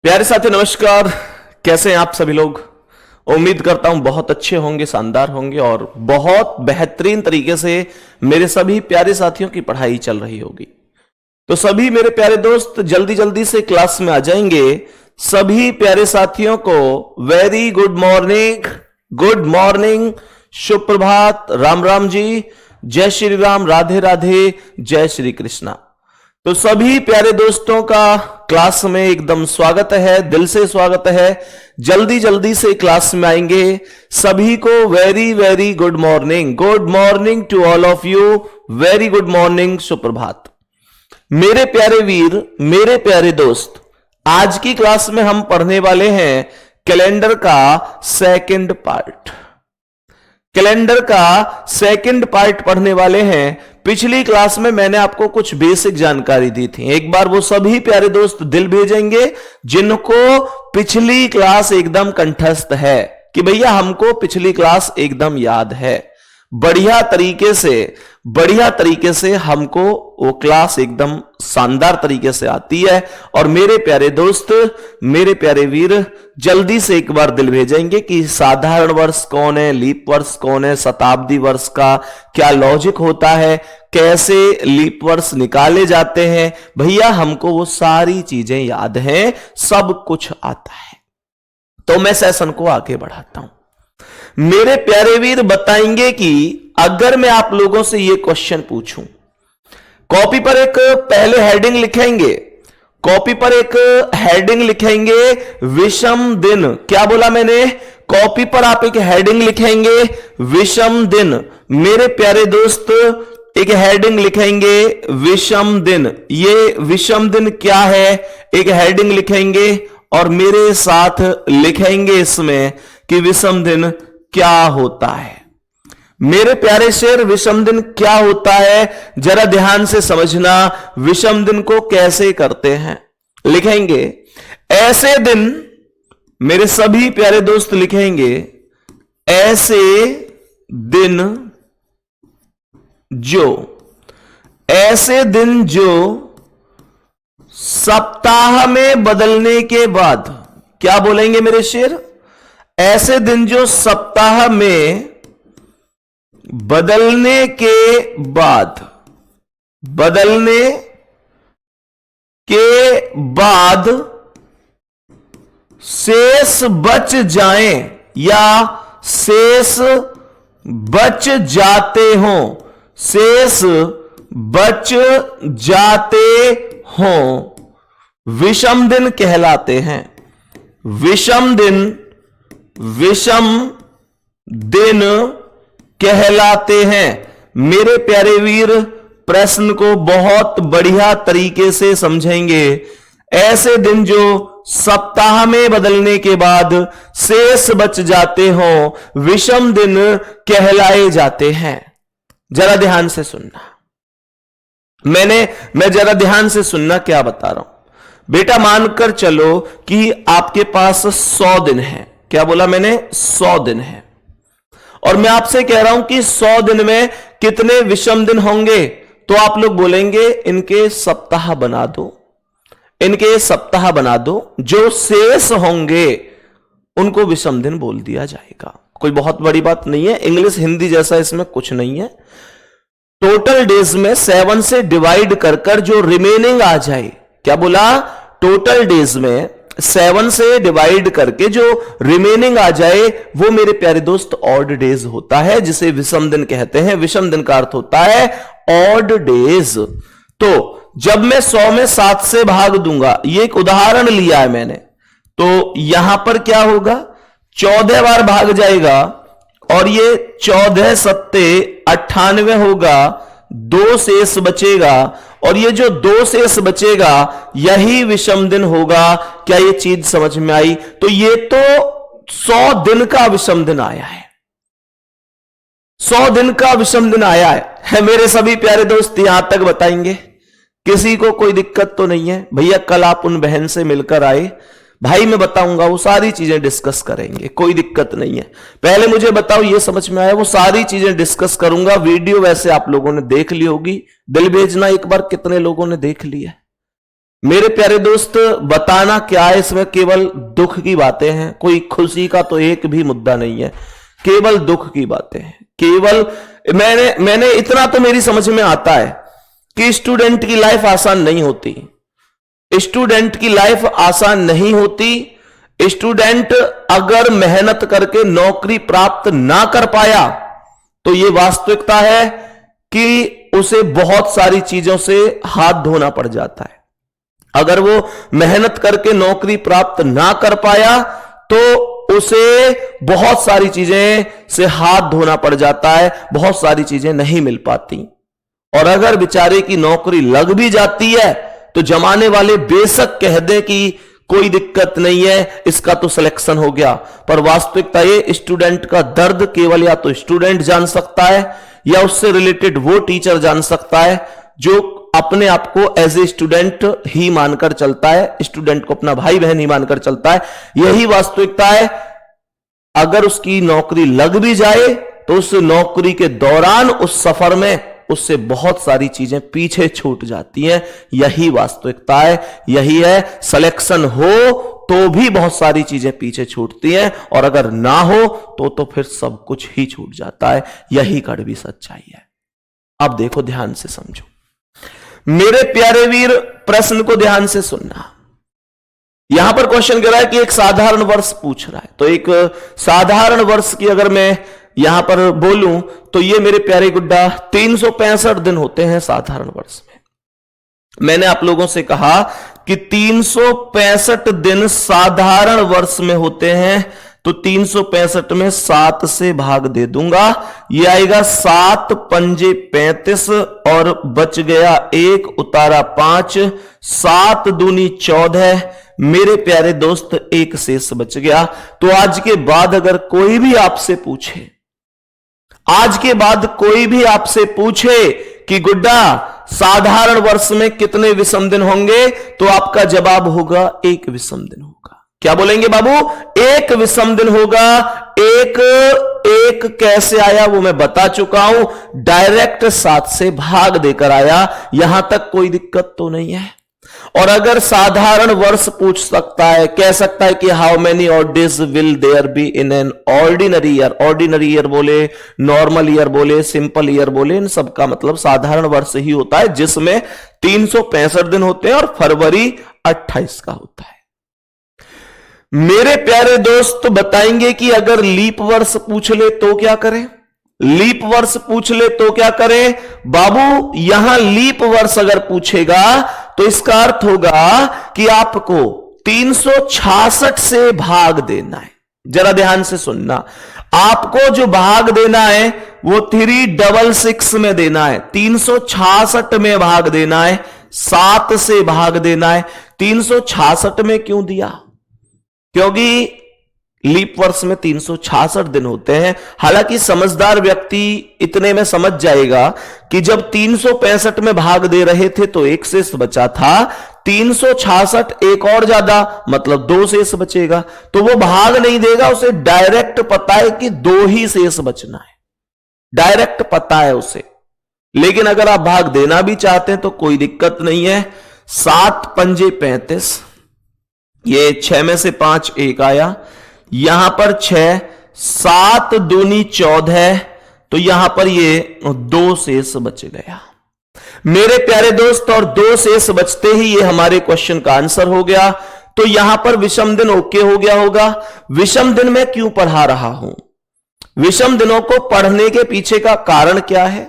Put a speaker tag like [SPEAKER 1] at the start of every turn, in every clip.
[SPEAKER 1] प्यारे साथी नमस्कार। कैसे हैं आप सभी लोग। उम्मीद करता हूं बहुत अच्छे होंगे, शानदार होंगे और बहुत बेहतरीन तरीके से मेरे सभी प्यारे साथियों की पढ़ाई चल रही होगी। तो सभी मेरे प्यारे दोस्त जल्दी जल्दी से क्लास में आ जाएंगे। सभी प्यारे साथियों को very good morning, good morning, सुप्रभात, राम राम जी, जय श्री राम, राधे राधे, जय श्री कृष्णा। तो सभी प्यारे दोस्तों का क्लास में एकदम स्वागत है, दिल से स्वागत है। जल्दी जल्दी से क्लास में आएंगे। सभी को very very good morning, good morning to all of you, very good morning, सुप्रभात। मेरे प्यारे वीर, मेरे प्यारे दोस्त, आज की क्लास में हम पढ़ने वाले हैं कैलेंडर का सेकंड पार्ट। कैलेंडर का सेकंड पार्ट पढ़ने वाले हैं। पिछली क्लास में मैंने आपको कुछ बेसिक जानकारी दी थी। एक बार वो सभी प्यारे दोस्त दिल भेजेंगे जिनको पिछली क्लास एकदम कंठस्थ है कि भैया हमको पिछली क्लास एकदम याद है। बढ़िया तरीके से हमको वो क्लास एकदम शानदार तरीके से आती है। और मेरे प्यारे दोस्त, मेरे प्यारे वीर, जल्दी से एक बार दिल भेजेंगे कि साधारण वर्ष कौन है, लीप वर्ष कौन है, शताब्दी वर्ष का क्या लॉजिक होता है, कैसे लीप वर्ष निकाले जाते हैं। भैया हमको वो सारी चीजें याद हैं, सब कुछ आता है। तो मैं सेशन को आगे बढ़ाता हूं। मेरे प्यारे वीर बताएंगे कि अगर मैं आप लोगों से यह क्वेश्चन पूछूं, कॉपी पर एक पहले हेडिंग लिखेंगे, कॉपी पर एक हेडिंग लिखेंगे विषम दिन। क्या बोला मैंने? कॉपी पर आप एक हेडिंग लिखेंगे विषम दिन। मेरे प्यारे दोस्त एक हेडिंग लिखेंगे विषम दिन। ये विषम दिन क्या है, एक हेडिंग लिखेंगे और मेरे साथ लिखेंगे इसमें कि विषम दिन क्या होता है। मेरे प्यारे शेर, विषम दिन क्या होता है जरा ध्यान से समझना। विषम दिन को कैसे करते हैं लिखेंगे ऐसे दिन। मेरे सभी प्यारे दोस्त लिखेंगे ऐसे दिन जो सप्ताह में बदलने के बाद। क्या बोलेंगे मेरे शेर? ऐसे दिन जो सप्ताह में बदलने के बाद शेष बच जाएं या शेष बच जाते हों, शेष बच जाते हों, विषम दिन कहलाते हैं। विषम दिन कहलाते हैं। मेरे प्यारे वीर प्रश्न को बहुत बढ़िया तरीके से समझेंगे। ऐसे दिन जो सप्ताह में बदलने के बाद शेष बच जाते हों, विषम दिन कहलाए जाते हैं। जरा ध्यान से सुनना। मैं जरा ध्यान से सुनना क्या बता रहा हूं। बेटा मानकर चलो कि आपके पास 100 दिन है। क्या बोला मैंने? 100 दिन है। और मैं आपसे कह रहा हूं कि 100 दिन में कितने विषम दिन होंगे। तो आप लोग बोलेंगे इनके सप्ताह बना दो, इनके सप्ताह बना दो। जो शेष होंगे उनको विषम दिन बोल दिया जाएगा। कोई बहुत बड़ी बात नहीं है, इंग्लिश हिंदी जैसा इसमें कुछ नहीं है। टोटल डेज में 7 से डिवाइड कर जो रिमेनिंग आ जाए। क्या बोला? टोटल डेज में 7 से डिवाइड करके जो रिमेनिंग आ जाए वो मेरे प्यारे दोस्त ऑड डेज होता है, जिसे विषम दिन कहते हैं। विषम दिन का अर्थ होता है ऑड डेज। तो जब मैं 100 में 7 से भाग दूंगा, ये एक उदाहरण लिया है मैंने, तो यहां पर क्या होगा? 14 बार भाग जाएगा और ये 14 सत्ते 98 होगा, 2 शेष बचेगा और ये जो 2 शेष बचेगा यही विषम दिन होगा। क्या ये चीज समझ में आई? तो ये तो 100 दिन का विषम दिन आया है, 100 दिन का विषम दिन आया है। मेरे सभी प्यारे दोस्त यहां तक बताएंगे, किसी को कोई दिक्कत तो नहीं है? भैया कल आप उन बहन से मिलकर आए, भाई मैं बताऊंगा, वो सारी चीजें डिस्कस करेंगे, कोई दिक्कत नहीं है। पहले मुझे बताओ ये समझ में आया? वो सारी चीजें डिस्कस करूंगा। वीडियो वैसे आप लोगों ने देख ली होगी, दिल भेजना एक बार कितने लोगों ने देख लिया। मेरे प्यारे दोस्त, बताना क्या है इसमें, केवल दुख की बातें हैं, कोई खुशी का तो एक भी मुद्दा नहीं है, केवल दुख की बातें हैं। केवल मैंने इतना तो मेरी समझ में आता है कि स्टूडेंट की लाइफ आसान नहीं होती, स्टूडेंट की लाइफ आसान नहीं होती। स्टूडेंट अगर मेहनत करके नौकरी प्राप्त ना कर पाया तो यह वास्तविकता है कि उसे बहुत सारी चीजों से हाथ धोना पड़ जाता है। अगर वो मेहनत करके नौकरी प्राप्त ना कर पाया तो उसे बहुत सारी चीजें से हाथ धोना पड़ जाता है, बहुत सारी चीजें नहीं मिल पाती। और अगर बेचारे की नौकरी लग भी जाती है तो जमाने वाले बेशक कह दें कि कोई दिक्कत नहीं है, इसका तो सिलेक्शन हो गया, पर वास्तविकता ये स्टूडेंट का दर्द केवल या तो स्टूडेंट जान सकता है या उससे रिलेटेड वो टीचर जान सकता है जो अपने आप को एज ए स्टूडेंट ही मानकर चलता है, स्टूडेंट को अपना भाई बहन ही मानकर चलता है। यही वास्तविकता है। अगर उसकी नौकरी लग भी जाए तो उस नौकरी के दौरान उस सफर में उससे बहुत सारी चीजें पीछे छूट जाती हैं। यही वास्तविकता है, यही है। सिलेक्शन हो तो भी बहुत सारी चीजें पीछे छूटती हैं और अगर ना हो तो फिर सब कुछ ही छूट जाता है। यही कड़वी सच्चाई है। अब देखो, ध्यान से समझो मेरे प्यारे वीर, प्रश्न को ध्यान से सुनना। यहां पर क्वेश्चन कह रहा है कि एक साधारण वर्ष पूछ रहा है, तो एक साधारण वर्ष की अगर मैं यहां पर बोलूं तो ये मेरे प्यारे गुड्डा 365 दिन होते हैं साधारण वर्ष में। मैंने आप लोगों से कहा कि 365 दिन साधारण वर्ष में होते हैं, तो 365 में 7 से भाग दे दूंगा, ये आएगा 7 पंजे 35 और बच गया 1 उतारा 5, 7 दूनी 14। मेरे प्यारे दोस्त, एक शेष बच गया। तो आज के बाद अगर कोई भी आपसे पूछे, आज के बाद कोई भी आपसे पूछे कि गुड्डा साधारण वर्ष में कितने विषम दिन होंगे, तो आपका जवाब होगा 1 विषम दिन होगा। क्या बोलेंगे बाबू? 1 विषम दिन होगा। एक कैसे आया वो मैं बता चुका हूं, डायरेक्ट 7 से भाग देकर आया। यहां तक कोई दिक्कत तो नहीं है। और अगर साधारण वर्ष पूछ सकता है, कह सकता है कि how many odd days will there be in an ordinary year, ordinary year बोले, नॉर्मल ईयर बोले, सिंपल ईयर बोले, इन सबका मतलब साधारण वर्ष ही होता है जिसमें 365 दिन होते हैं और फरवरी 28 का होता है। मेरे प्यारे दोस्त, बताएंगे कि अगर लीप वर्ष पूछ ले तो क्या करें? लीप वर्ष पूछ ले तो क्या करें? बाबू, यहां लीप वर्ष अगर पूछेगा तो इसका अर्थ होगा कि आपको 366 से भाग देना है। जरा ध्यान से सुनना, आपको जो भाग देना है वो 366 में देना है, 366 में भाग देना है, 7 से भाग देना है। 366 में क्यों दिया? क्योंकि लीप वर्ष में 366 दिन होते हैं। हालांकि समझदार व्यक्ति इतने में समझ जाएगा कि जब 365 में भाग दे रहे थे तो 1 शेष बचा था, 366 एक और ज्यादा मतलब 2 शेष बचेगा, तो वो भाग नहीं देगा। उसे डायरेक्ट पता है कि 2 ही शेष बचना है, डायरेक्ट पता है उसे। लेकिन अगर आप भाग देना भी चाहते हैं तो कोई दिक्कत नहीं है। 7 पंजे 35, ये 6 में से 5 1 आया, यहां पर 6, 7 दूनी 14, तो यहां पर ये 2 शेष बच गया मेरे प्यारे दोस्त। और 2 शेष बचते ही ये हमारे क्वेश्चन का आंसर हो गया। तो यहां पर विषम दिन ओके हो गया होगा। विषम दिन मैं क्यों पढ़ा रहा हूं? विषम दिनों को पढ़ने के पीछे का कारण क्या है?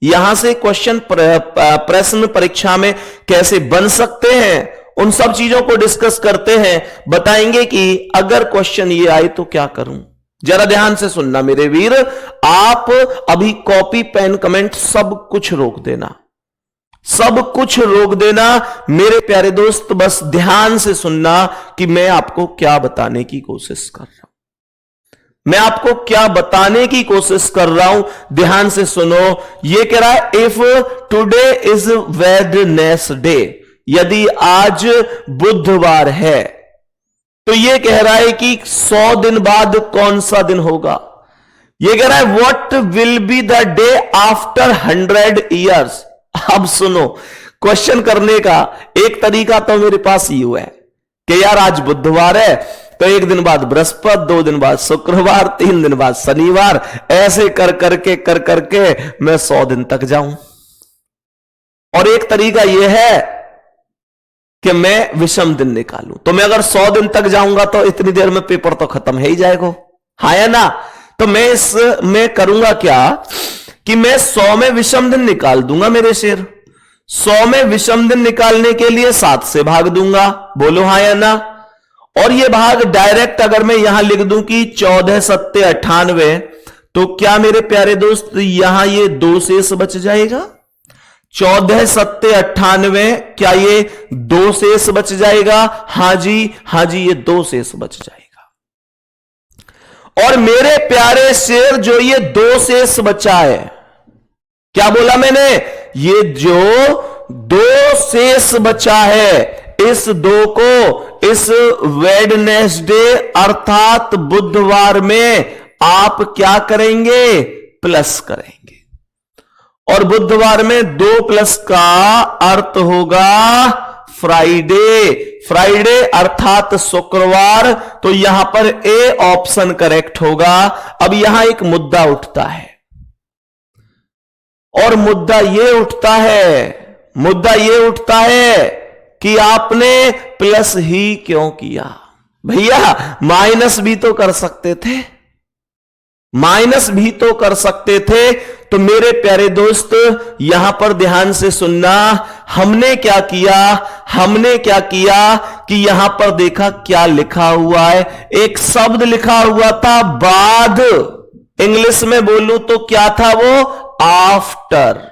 [SPEAKER 1] यहां से क्वेश्चन प्रश्न परीक्षा में कैसे बन सकते हैं, उन सब चीजों को डिस्कस करते हैं। बताएंगे कि अगर क्वेश्चन ये आए तो क्या करूं। जरा ध्यान से सुनना मेरे वीर, आप अभी कॉपी पेन कमेंट सब कुछ रोक देना, सब कुछ रोक देना मेरे प्यारे दोस्त। बस ध्यान से सुनना कि मैं आपको क्या बताने की कोशिश कर रहा हूं, मैं आपको क्या बताने की कोशिश कर रहा हूं। ध्यान से सुनो। ये कह रहा है इफ टुडे इज वेडनेसडे, यदि आज बुधवार है, तो यह कह रहा है कि 100 दिन बाद कौन सा दिन होगा। यह कह रहा है what will be the day after 100 years. अब सुनो, क्वेश्चन करने का एक तरीका तो मेरे पास यूं है कि यार आज बुधवार है तो एक दिन बाद बृहस्पति, 2 दिन बाद शुक्रवार, 3 दिन बाद शनिवार, ऐसे कर करके मैं 100 दिन तक जाऊं। और एक तरीका यह है कि मैं विषम दिन निकालूं। तो मैं अगर 100 दिन तक जाऊंगा तो इतनी देर में पेपर तो खत्म है ही जाएगा, हाँ या ना। तो मैं करूंगा क्या कि मैं 100 में विषम दिन निकाल दूंगा मेरे शेर। 100 में विषम दिन निकालने के लिए 7 से भाग दूंगा, बोलो हाँ या ना। और ये भाग डायरेक्ट अगर मैं यहां लिख दूं कि 14 सत्ते 98, तो क्या मेरे प्यारे दोस्त यहां ये 2 शेष बच जाएगा? 14 सत्ते 98, क्या ये 2 शेष बच जाएगा? हां जी, हां जी, ये 2 शेष बच जाएगा। और मेरे प्यारे शेर जो ये 2 शेष बचा है, क्या बोला मैंने? ये जो 2 शेष बचा है, इस 2 को इस वेडनेसडे अर्थात बुधवार में आप क्या करेंगे? प्लस करेंगे। और बुधवार में 2 प्लस का अर्थ होगा फ्राइडे। फ्राइडे अर्थात शुक्रवार। तो यहां पर ए ऑप्शन करेक्ट होगा। अब यहां एक मुद्दा उठता है, और मुद्दा यह उठता है कि आपने प्लस ही क्यों किया? भैया माइनस भी तो कर सकते थे, तो मेरे प्यारे दोस्त यहां पर ध्यान से सुनना। हमने क्या किया कि यहां पर देखा क्या लिखा हुआ है। एक शब्द लिखा हुआ था बाद, इंग्लिश में बोलूं तो क्या था वो? आफ्टर।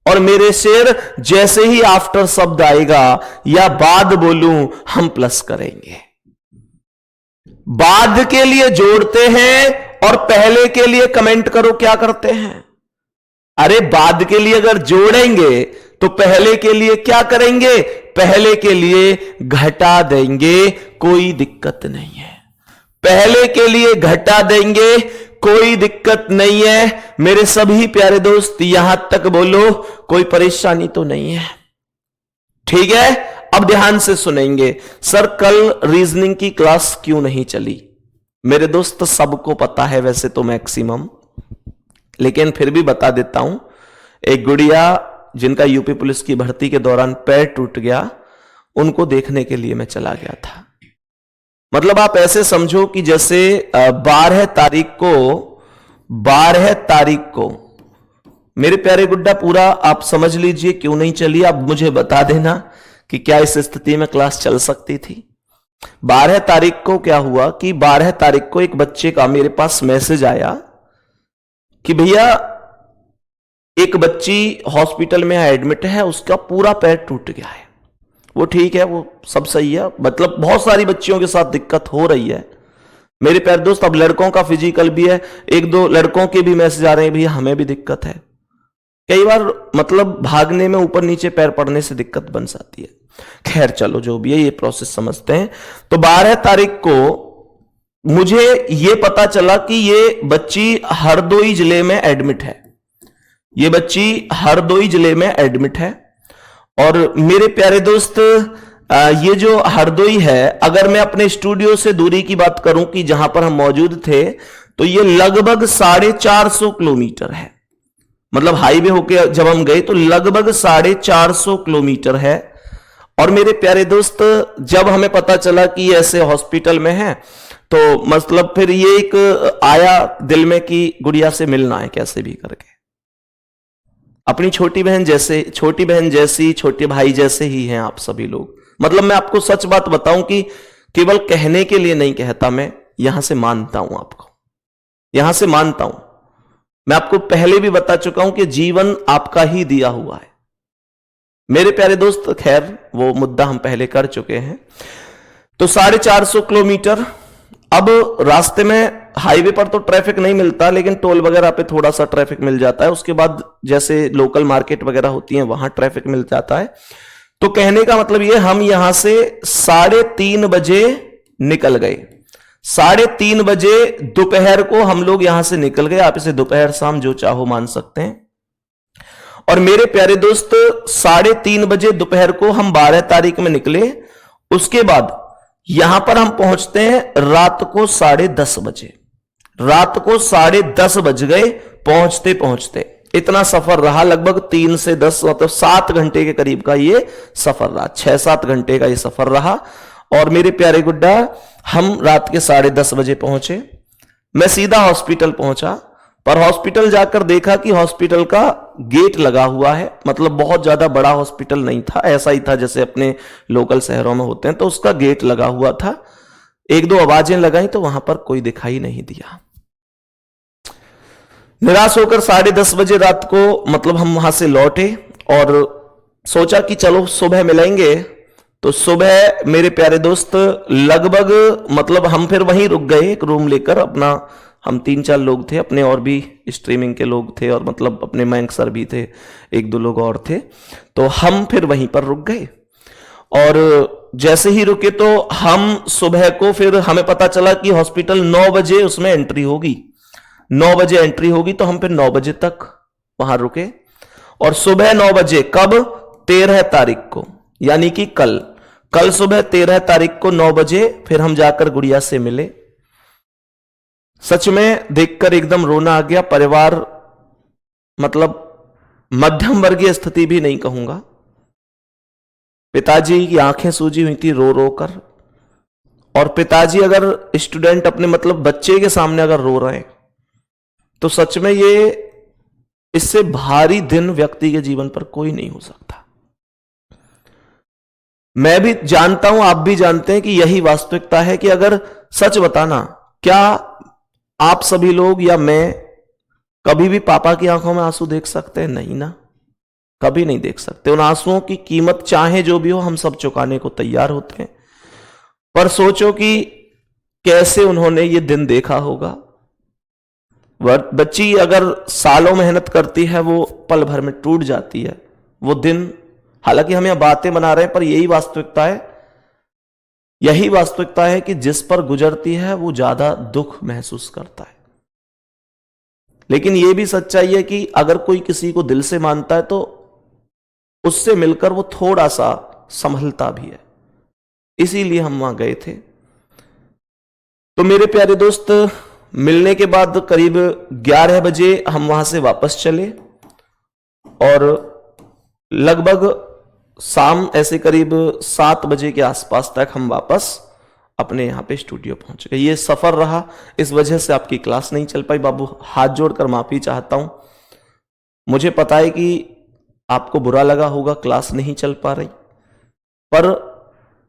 [SPEAKER 1] और मेरे शेर जैसे ही आफ्टर शब्द आएगा या बाद बोलूं, हम प्लस करेंगे। बाद के लिए जोड़ते हैं और पहले के लिए कमेंट करो क्या करते हैं। अरे बाद के लिए अगर जोड़ेंगे तो पहले के लिए क्या करेंगे? पहले के लिए घटा देंगे, कोई दिक्कत नहीं है। पहले के लिए घटा देंगे, कोई दिक्कत नहीं है। मेरे सभी प्यारे दोस्त यहां तक बोलो, कोई परेशानी तो नहीं है, ठीक है। अब ध्यान से सुनेंगे। सर कल रीजनिंग की क्लास क्यों नहीं चली? मेरे दोस्त सबको पता है वैसे तो मैक्सिमम, लेकिन फिर भी बता देता हूं। एक गुड़िया जिनका यूपी पुलिस की भर्ती के दौरान पैर टूट गया, उनको देखने के लिए मैं चला गया था। मतलब आप ऐसे समझो कि जैसे 12 तारीख को मेरे प्यारे गुड्डा, पूरा आप समझ लीजिए क्यों नहीं चली। आप मुझे बता देना कि क्या इस स्थिति में क्लास चल सकती थी। 12 तारीख को क्या हुआ कि 12 तारीख को एक बच्चे का मेरे पास मैसेज आया कि भैया एक बच्ची हॉस्पिटल में एडमिट है, उसका पूरा पैर टूट गया है। वो ठीक है, वो सब सही है, मतलब बहुत सारी बच्चियों के साथ दिक्कत हो रही है मेरे प्यारे दोस्त। अब लड़कों का फिजिकल भी है, 1-2 लड़कों के भी मैसेज आ रहे हैं, भैया हमें भी दिक्कत है। कई बार मतलब भागने में ऊपर नीचे पैर पड़ने से दिक्कत बन जाती है। खैर चलो जो भी है, ये प्रोसेस समझते हैं। तो 12 तारीख को मुझे ये पता चला कि ये बच्ची हरदोई जिले में एडमिट है। ये बच्ची हरदोई जिले में एडमिट है। और मेरे प्यारे दोस्त ये जो हरदोई है, अगर मैं अपने स्टूडियो से दूरी की बात करूं कि जहां पर हम मौजूद थे, तो ये लगभग 450 किलोमीटर है। मतलब हाईवे होके जब हम गए तो लगभग 450 किलोमीटर है। और मेरे प्यारे दोस्त जब हमें पता चला कि ऐसे हॉस्पिटल में है, तो मतलब फिर ये एक आया दिल में कि गुड़िया से मिलना है कैसे भी करके। अपनी छोटी बहन जैसी, छोटे भाई जैसे ही हैं आप सभी लोग। मतलब मैं आपको सच बात बताऊं कि केवल कहने के लिए नहीं कहता, मैं यहां से मानता हूं आपको, यहां से मानता हूं। मैं आपको पहले भी बता चुका हूं कि जीवन आपका ही दिया हुआ है मेरे प्यारे दोस्त। खैर वो मुद्दा हम पहले कर चुके हैं। तो 450 किलोमीटर। अब रास्ते में हाईवे पर तो ट्रैफिक नहीं मिलता, लेकिन टोल वगैरह पे थोड़ा सा ट्रैफिक मिल जाता है। उसके बाद जैसे लोकल मार्केट वगैरह होती है वहां ट्रैफिक मिल जाता है। तो कहने का मतलब ये, हम यहां से 3:30 बजे निकल गए। 3:30 बजे दोपहर को हम लोग यहां से निकल गए। आप इसे दोपहर शाम जो चाहो मान सकते हैं। और मेरे प्यारे दोस्त 3:30 बजे दोपहर को हम 12 तारीख में निकले। उसके बाद यहां पर हम पहुंचते हैं रात को 10:30 बजे। रात को 10:30 बज गए पहुंचते पहुंचते। इतना सफर रहा, लगभग 3 से 10 मतलब 7 घंटे के करीब का ये सफर रहा, 6-7 घंटे का ये सफर रहा। और मेरे प्यारे गुड्डा, हम रात के 10:30 बजे पहुंचे। मैं सीधा हॉस्पिटल पहुंचा, पर हॉस्पिटल जाकर देखा कि हॉस्पिटल का गेट लगा हुआ है। मतलब बहुत ज्यादा बड़ा हॉस्पिटल नहीं था, ऐसा ही था जैसे अपने लोकल शहरों में होते हैं, तो उसका गेट लगा हुआ था। 1-2 आवाजें लगाई तो वहां पर कोई दिखाई नहीं दिया। निराश होकर 10:30 बजे रात को मतलब हम वहां से लौटे और सोचा कि चलो सुबह मिलेंगे। तो सुबह मेरे प्यारे दोस्त लगभग मतलब हम फिर वहीं रुक गए एक रूम लेकर अपना। हम 3-4 लोग थे, अपने और भी स्ट्रीमिंग के लोग थे और मतलब अपने मयंक सर भी थे, 1-2 लोग और थे। तो हम फिर वहीं पर रुक गए और जैसे ही रुके तो हम सुबह को फिर हमें पता चला कि हॉस्पिटल 9 बजे उसमें एंट्री होगी। 9 बजे एंट्री होगी तो हम फिर 9 बजे तक वहां रुके। और सुबह 9 बजे कब? 13 तारीख को, यानी कि कल सुबह 13 तारीख को 9 बजे फिर हम जाकर गुड़िया से मिले। सच में देखकर एकदम रोना आ गया। परिवार मतलब मध्यम वर्गीय स्थिति भी नहीं कहूंगा। पिताजी की आंखें सूजी हुई थी रो रो कर। और पिताजी अगर स्टूडेंट अपने मतलब बच्चे के सामने अगर रो रहे हैं तो सच में ये इससे भारी दिन व्यक्ति के जीवन पर कोई नहीं हो सकता। मैं भी जानता हूं, आप भी जानते हैं कि यही वास्तविकता है कि अगर सच बताना, क्या आप सभी लोग या मैं कभी भी पापा की आंखों में आंसू देख सकते हैं? नहीं ना, कभी नहीं देख सकते। उन आंसुओं की कीमत चाहे जो भी हो हम सब चुकाने को तैयार होते हैं। पर सोचो कि कैसे उन्होंने ये दिन देखा होगा। बच्ची अगर सालों मेहनत करती है वो पल भर में टूट जाती है वो दिन। हालांकि हम यहां बातें बना रहे हैं पर यही वास्तविकता है। यही वास्तविकता है कि जिस पर गुजरती है वो ज्यादा दुख महसूस करता है। लेकिन यह भी सच्चाई है कि अगर कोई किसी को दिल से मानता है तो उससे मिलकर वो थोड़ा सा संभलता भी है। इसीलिए हम वहां गए थे। तो मेरे प्यारे दोस्त, मिलने के बाद करीब 11 बजे हम वहां से वापस चले और लगभग शाम ऐसे करीब 7 बजे के आसपास तक हम वापस अपने यहां पे स्टूडियो पहुंच गए। ये सफर रहा, इस वजह से आपकी क्लास नहीं चल पाई। बाबू हाथ जोड़कर माफी चाहता हूं। मुझे पता है कि आपको बुरा लगा होगा क्लास नहीं चल पा रही, पर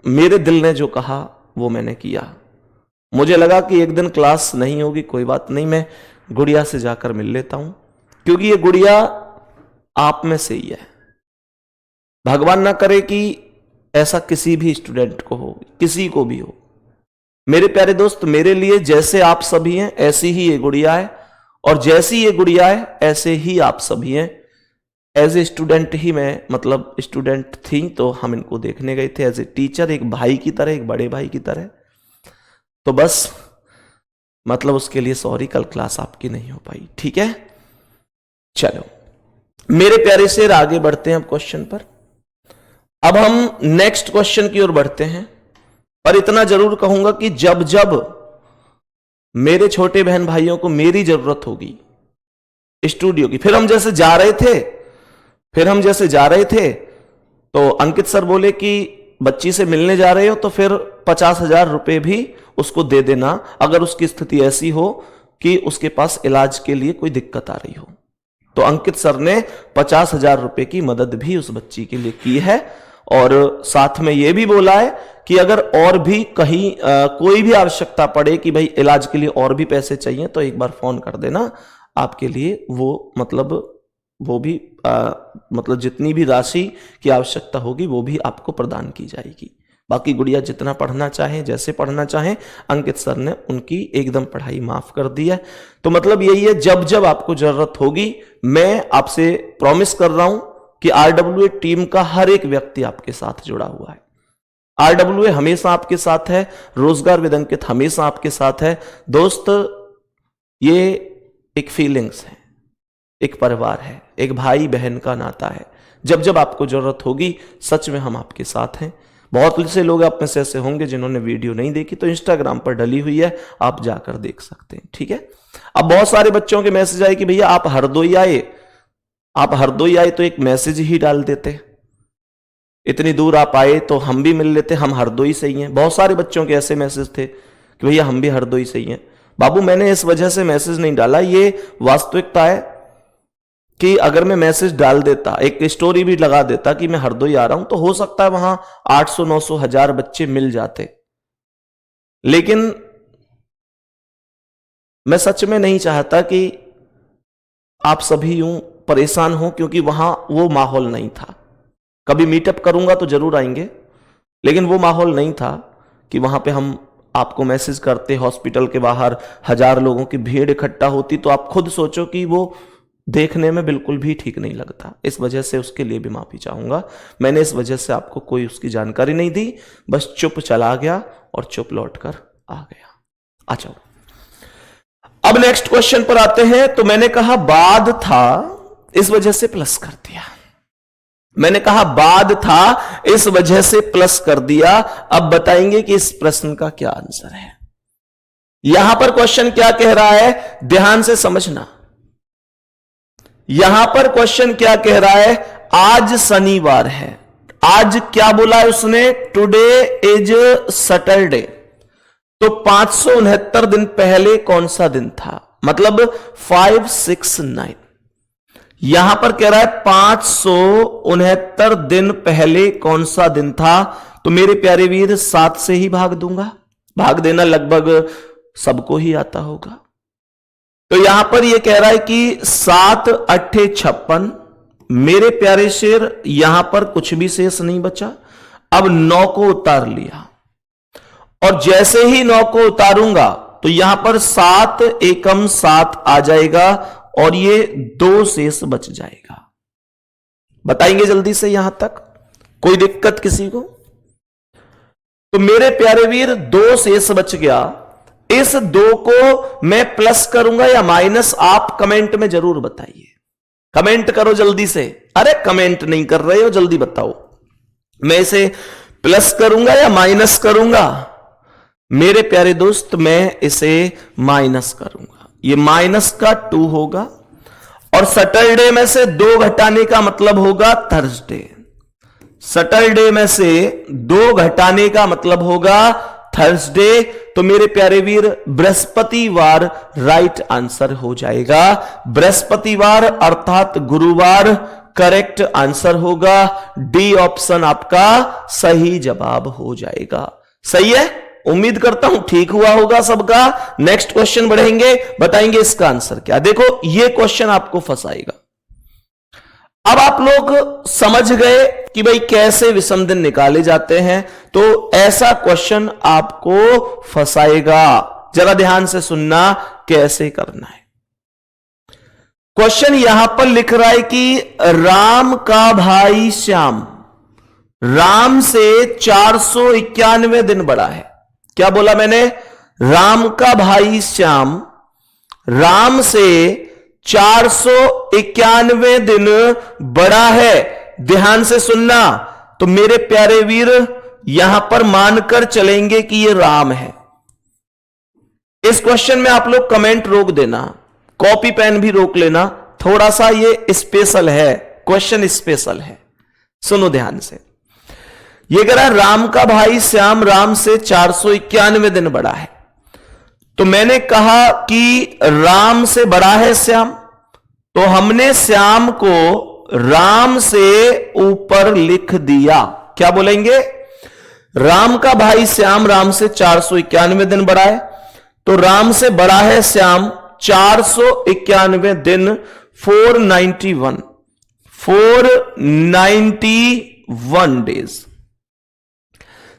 [SPEAKER 1] मेरे दिल ने जो कहा वो मैंने किया। मुझे लगा कि एक दिन क्लास नहीं होगी, कोई बात नहीं, मैं गुड़िया से जाकर मिल लेता हूं, क्योंकि ये गुड़िया आप में से ही है। भगवान ना करे कि ऐसा किसी भी स्टूडेंट को हो, किसी को भी हो। मेरे प्यारे दोस्त, मेरे लिए जैसे आप सभी हैं ऐसी ही ये गुड़िया है, और जैसी ये गुड़िया है ऐसे ही आप सभी हैं। एज ए स्टूडेंट ही मैं मतलब स्टूडेंट थी तो हम इनको देखने गए थे। एज ए टीचर, एक भाई की तरह, एक बड़े भाई की तरह। तो बस मतलब उसके लिए सॉरी, कल क्लास आपकी नहीं हो पाई, ठीक है। चलो मेरे प्यारे से आगे बढ़ते हैं अब क्वेश्चन पर। अब हम नेक्स्ट क्वेश्चन की ओर बढ़ते हैं, पर इतना जरूर कहूंगा कि जब जब मेरे छोटे बहन भाइयों को मेरी जरूरत होगी स्टूडियो की, फिर हम जैसे जा रहे थे तो अंकित सर बोले कि बच्ची से मिलने जा रहे हो तो फिर 50,000 रुपए भी उसको दे देना, अगर उसकी स्थिति ऐसी हो कि उसके पास इलाज के लिए कोई दिक्कत आ रही हो। तो अंकित सर ने 50,000 रुपए की मदद भी उस बच्ची के लिए की है, और साथ में यह भी बोला है कि अगर और भी कहीं कोई भी आवश्यकता पड़े कि भाई इलाज के लिए और भी पैसे चाहिए तो एक बार फोन कर देना, आपके लिए वो भी मतलब जितनी भी राशि की आवश्यकता होगी वो भी आपको प्रदान की जाएगी। बाकी गुड़िया जितना पढ़ना चाहे, जैसे पढ़ना चाहे, अंकित सर ने उनकी एकदम पढ़ाई माफ कर दी है। तो मतलब यही है, जब जब आपको जरूरत होगी, मैं आपसे प्रॉमिस कर रहा हूं कि आरडब्ल्यूए टीम का हर एक व्यक्ति आपके साथ जुड़ा हुआ है। आरडब्ल्यूए हमेशा आपके साथ है, रोजगार विद अंकित हमेशा आपके साथ है। दोस्त, ये एक फीलिंग्स है, एक परिवार है, एक भाई बहन का नाता है। जब जब आपको जरूरत होगी सच में हम आपके साथ हैं। बहुत से लोग आप में से ऐसे होंगे जिन्होंने वीडियो नहीं देखी, तो इंस्टाग्राम पर डली हुई है, आप जाकर देख सकते हैं, ठीक है। अब बहुत सारे बच्चों के मैसेज आए कि भैया आप हरदोई आए, आप हरदोई आए तो एक मैसेज ही डाल देते, इतनी दूर आप आए तो हम भी मिल लेते, हम हरदोई से ही हैं। बहुत सारे बच्चों के ऐसे मैसेज थे कि भैया हम भी हरदोई से ही हैं। बाबू मैंने इस वजह से मैसेज नहीं डाला, ये वास्तविकता है कि अगर मैं मैसेज डाल देता, एक स्टोरी भी लगा देता कि मैं हरदोई आ रहा हूं, तो हो सकता है वहां 800 900 1000 बच्चे मिल जाते। लेकिन मैं सच में नहीं चाहता कि आप सभी यूं परेशान हो, क्योंकि वहां वो माहौल नहीं था। कभी मीटअप करूंगा तो जरूर आएंगे, लेकिन वो माहौल नहीं था कि वहां पे हम आपको मैसेज करते, हॉस्पिटल के बाहर 1000 लोगों की भीड़ इकट्ठा होती, तो आप खुद सोचो कि वो देखने में बिल्कुल भी ठीक नहीं लगता। इस वजह से उसके लिए भी माफी चाहूंगा। मैंने इस वजह से आपको कोई उसकी जानकारी नहीं दी, बस चुप चला गया और चुप लौटकर आ गया। अच्छा, अब नेक्स्ट क्वेश्चन पर आते हैं। तो मैंने कहा बाद था, इस वजह से प्लस कर दिया। मैंने कहा बाद था, इस वजह से प्लस कर दिया। अब बताएंगे कि इस प्रश्न का क्या आंसर है। यहां पर क्वेश्चन क्या कह रहा है, ध्यान से समझना। यहां पर क्वेश्चन क्या कह रहा है, आज शनिवार है। आज क्या बोला है उसने, टुडे इज सैटरडे। तो 569 दिन पहले कौन सा दिन था, मतलब 569। यहां पर कह रहा है 569 दिन पहले कौन सा दिन था। तो मेरे प्यारे वीर 7 से ही भाग दूंगा। भाग देना लगभग सबको ही आता होगा। तो यहां पर यह कह रहा है कि 7 8 56। मेरे प्यारे शेर यहां पर कुछ भी शेष नहीं बचा। अब 9 को उतार लिया, और जैसे ही 9 को उतारूंगा तो यहां पर 7 एकम 7 आ जाएगा, और ये 2 शेष बच जाएगा। बताएंगे जल्दी से यहां तक, कोई दिक्कत किसी को? तो मेरे प्यारे वीर 2 शेष बच गया। इस 2 को मैं प्लस करूंगा या माइनस, आप कमेंट में जरूर बताइए। कमेंट करो जल्दी से। अरे कमेंट नहीं कर रहे हो, जल्दी बताओ। मैं इसे प्लस करूंगा या माइनस करूंगा? मेरे प्यारे दोस्त मैं इसे माइनस करूंगा। ये माइनस का 2 होगा, और सैटरडे में से 2 घटाने का मतलब होगा थर्सडे। सैटरडे में से 2 घटाने का मतलब होगा थर्सडे। तो मेरे प्यारे वीर बृहस्पतिवार राइट आंसर हो जाएगा। बृहस्पतिवार अर्थात गुरुवार करेक्ट आंसर होगा। डी ऑप्शन आपका सही जवाब हो जाएगा। सही है, उम्मीद करता हूं ठीक हुआ होगा सबका। नेक्स्ट क्वेश्चन बढ़ेंगे, बताएंगे इसका आंसर क्या। देखो ये क्वेश्चन आपको फंसाएगा। अब आप लोग समझ गए कि भाई कैसे विषम दिन निकाले जाते हैं, तो ऐसा क्वेश्चन आपको फंसाएगा। जरा ध्यान से सुनना कैसे करना है। क्वेश्चन यहां पर लिख रहा है कि राम का भाई श्याम राम से 491 दिन बड़ा है। क्या बोला मैंने? राम का भाई श्याम राम से 491 दिन बड़ा है। ध्यान से सुनना। तो मेरे प्यारे वीर यहां पर मानकर चलेंगे कि ये राम है। इस क्वेश्चन में आप लोग कमेंट रोक देना, कॉपी पेन भी रोक लेना। थोड़ा सा ये स्पेशल है, क्वेश्चन स्पेशल है। सुनो ध्यान से। ये कह रहा है राम का भाई श्याम राम से 491 दिन बड़ा है। तो मैंने कहा कि राम से बड़ा है श्याम, तो हमने श्याम को राम से ऊपर लिख दिया। क्या बोलेंगे? राम का भाई श्याम राम से 491 दिन बड़ा है, तो राम से बड़ा है श्याम 491 दिन 491 डेज।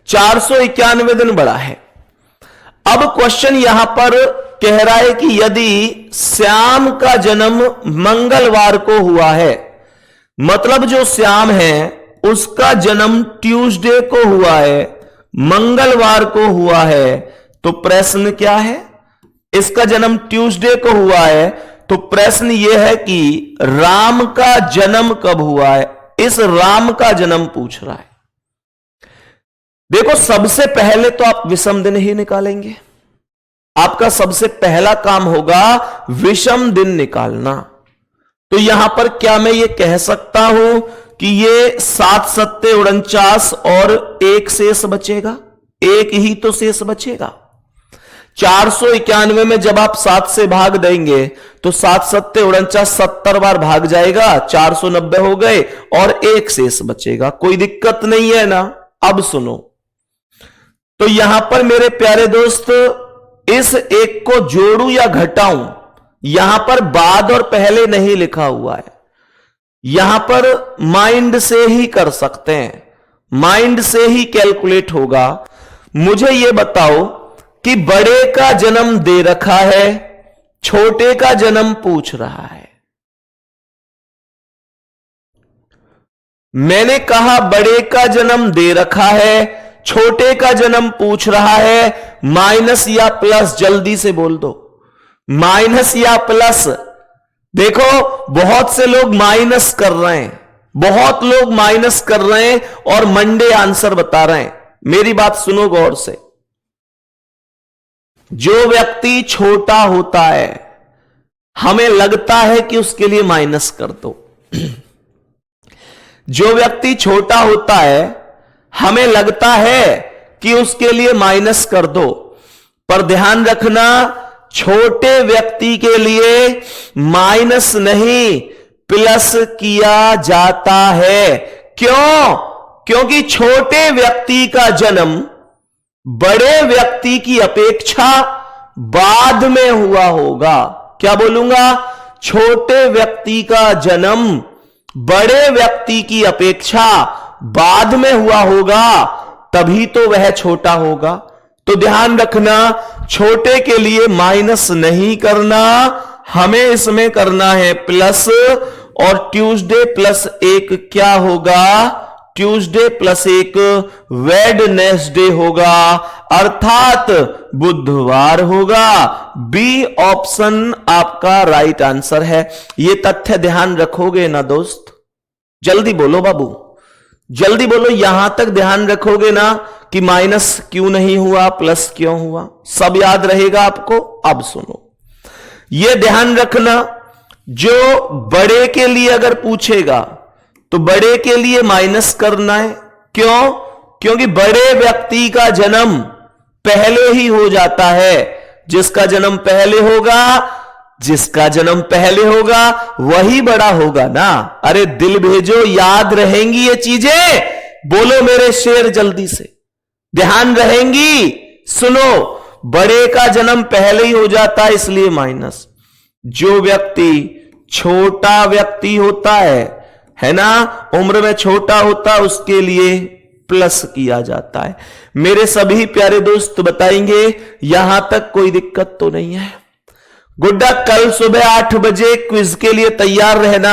[SPEAKER 1] 491 दिन बड़ा है। अब क्वेश्चन यहां पर कह रहा है कि यदि श्याम का जन्म मंगलवार को हुआ है, मतलब जो श्याम है उसका जन्म ट्यूसडे को हुआ है, मंगलवार को हुआ है, तो प्रश्न क्या है? इसका जन्म ट्यूसडे को हुआ है, तो प्रश्न यह है कि राम का जन्म कब हुआ है, इस राम का जन्म पूछ रहा है। देखो सबसे पहले तो आप विषम दिन ही निकालेंगे, आपका सबसे पहला काम होगा विषम दिन निकालना। तो यहां पर क्या मैं ये कह सकता हूं कि ये 7 सत्ते 49 और एक शेष बचेगा, एक ही तो शेष बचेगा। 491 में जब आप 7 से भाग देंगे तो 7 सत्ते 49 70 बार भाग जाएगा, 490 हो गए और एक शेष बचेगा। कोई दिक्कत नहीं है ना। अब सुनो, तो यहां पर मेरे प्यारे दोस्त इस एक को जोड़ू या घटाऊं, यहां पर बाद और पहले नहीं लिखा हुआ है, यहां पर माइंड से ही कर सकते हैं, माइंड से ही कैलकुलेट होगा। मुझे यह बताओ कि बड़े का जन्म दे रखा है, छोटे का जन्म पूछ रहा है। मैंने कहा बड़े का जन्म दे रखा है, छोटे का जन्म पूछ रहा है। माइनस या प्लस जल्दी से बोल दो, माइनस या प्लस। देखो बहुत से लोग माइनस कर रहे हैं, बहुत लोग माइनस कर रहे हैं और मंडे आंसर बता रहे हैं। मेरी बात सुनो गौर से। जो व्यक्ति छोटा होता है हमें लगता है कि उसके लिए माइनस कर दो, जो व्यक्ति छोटा होता है हमें लगता है कि उसके लिए माइनस कर दो, पर ध्यान रखना छोटे व्यक्ति के लिए माइनस नहीं प्लस किया जाता है। क्यों? क्योंकि छोटे व्यक्ति का जन्म बड़े व्यक्ति की अपेक्षा बाद में हुआ होगा। क्या बोलूंगा? छोटे व्यक्ति का जन्म बड़े व्यक्ति की अपेक्षा बाद में हुआ होगा, तभी तो वह छोटा होगा। तो ध्यान रखना छोटे के लिए माइनस नहीं करना, हमें इसमें करना है प्लस। और ट्यूसडे प्लस 1 क्या होगा? ट्यूसडे प्लस 1 वेडनेसडे होगा, अर्थात बुधवार होगा। बी ऑप्शन आपका राइट आंसर है। यह तथ्य ध्यान रखोगे ना दोस्त? जल्दी बोलो बाबू, जल्दी बोलो। यहां तक ध्यान रखोगे ना कि माइनस क्यों नहीं हुआ, प्लस क्यों हुआ? सब याद रहेगा आपको। अब सुनो, यह ध्यान रखना, जो बड़े के लिए अगर पूछेगा तो बड़े के लिए माइनस करना है। क्यों? क्योंकि बड़े व्यक्ति का जन्म पहले ही हो जाता है। जिसका जन्म पहले होगा, जिसका जन्म पहले होगा वही बड़ा होगा ना। अरे दिल भेजो, याद रहेंगी ये चीजें? बोलो मेरे शेर जल्दी से, ध्यान रहेंगी? सुनो, बड़े का जन्म पहले ही हो जाता है इसलिए माइनस। जो व्यक्ति छोटा व्यक्ति होता है ना, उम्र में छोटा होता है, उसके लिए प्लस किया जाता है। मेरे सभी प्यारे दोस्त बताएंगे यहां तक कोई दिक्कत तो नहीं है? गुड्डा कल सुबह 8 बजे क्विज के लिए तैयार रहना।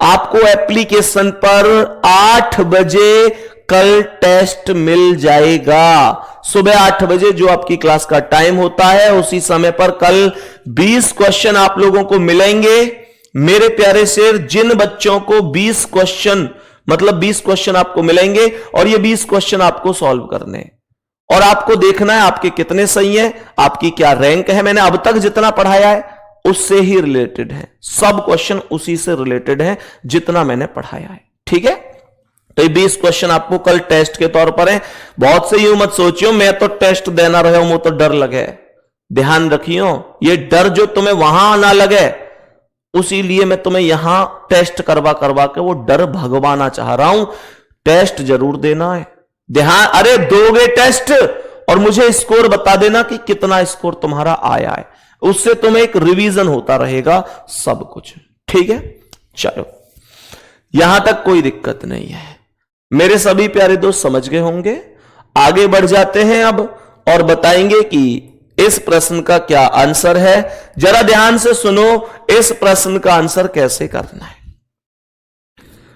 [SPEAKER 1] आपको एप्लीकेशन पर 8 बजे कल टेस्ट मिल जाएगा। सुबह 8 बजे जो आपकी क्लास का टाइम होता है उसी समय पर कल 20 क्वेश्चन आप लोगों को मिलेंगे। मेरे प्यारे शेर, जिन बच्चों को 20 क्वेश्चन मतलब 20 क्वेश्चन आपको मिलेंगे और ये 20 क्वेश्चन आपको सॉल्व करने हैं और आपको देखना है आपके कितने सही हैं, आपकी क्या रैंक है। मैंने अब तक जितना पढ़ाया है उससे ही रिलेटेड है, सब क्वेश्चन उसी से रिलेटेड है जितना मैंने पढ़ाया है। ठीक है, तो ये 20 क्वेश्चन आपको कल टेस्ट के तौर पर है। बहुत से यूं मत सोचियो मैं तो टेस्ट देना रहा हूं, वो तो डर लगे। ध्यान रखियो, ये डर जो तुम्हें वहां ना लगे, उसी लिए मैं तुम्हें यहां टेस्ट करवा करवा के वो डर भगवाना चाह रहा हूं। टेस्ट जरूर देना है, ध्यान। अरे दोगे टेस्ट और मुझे स्कोर बता देना कि कितना स्कोर तुम्हारा आया है, उससे तुम्हें एक रिवीजन होता रहेगा सब कुछ। ठीक है, चलो यहां तक कोई दिक्कत नहीं है। मेरे सभी प्यारे दोस्त समझ गए होंगे। आगे बढ़ जाते हैं अब और बताएंगे कि इस प्रश्न का क्या आंसर है। जरा ध्यान से सुनो, इस प्रश्न का आंसर कैसे करना है।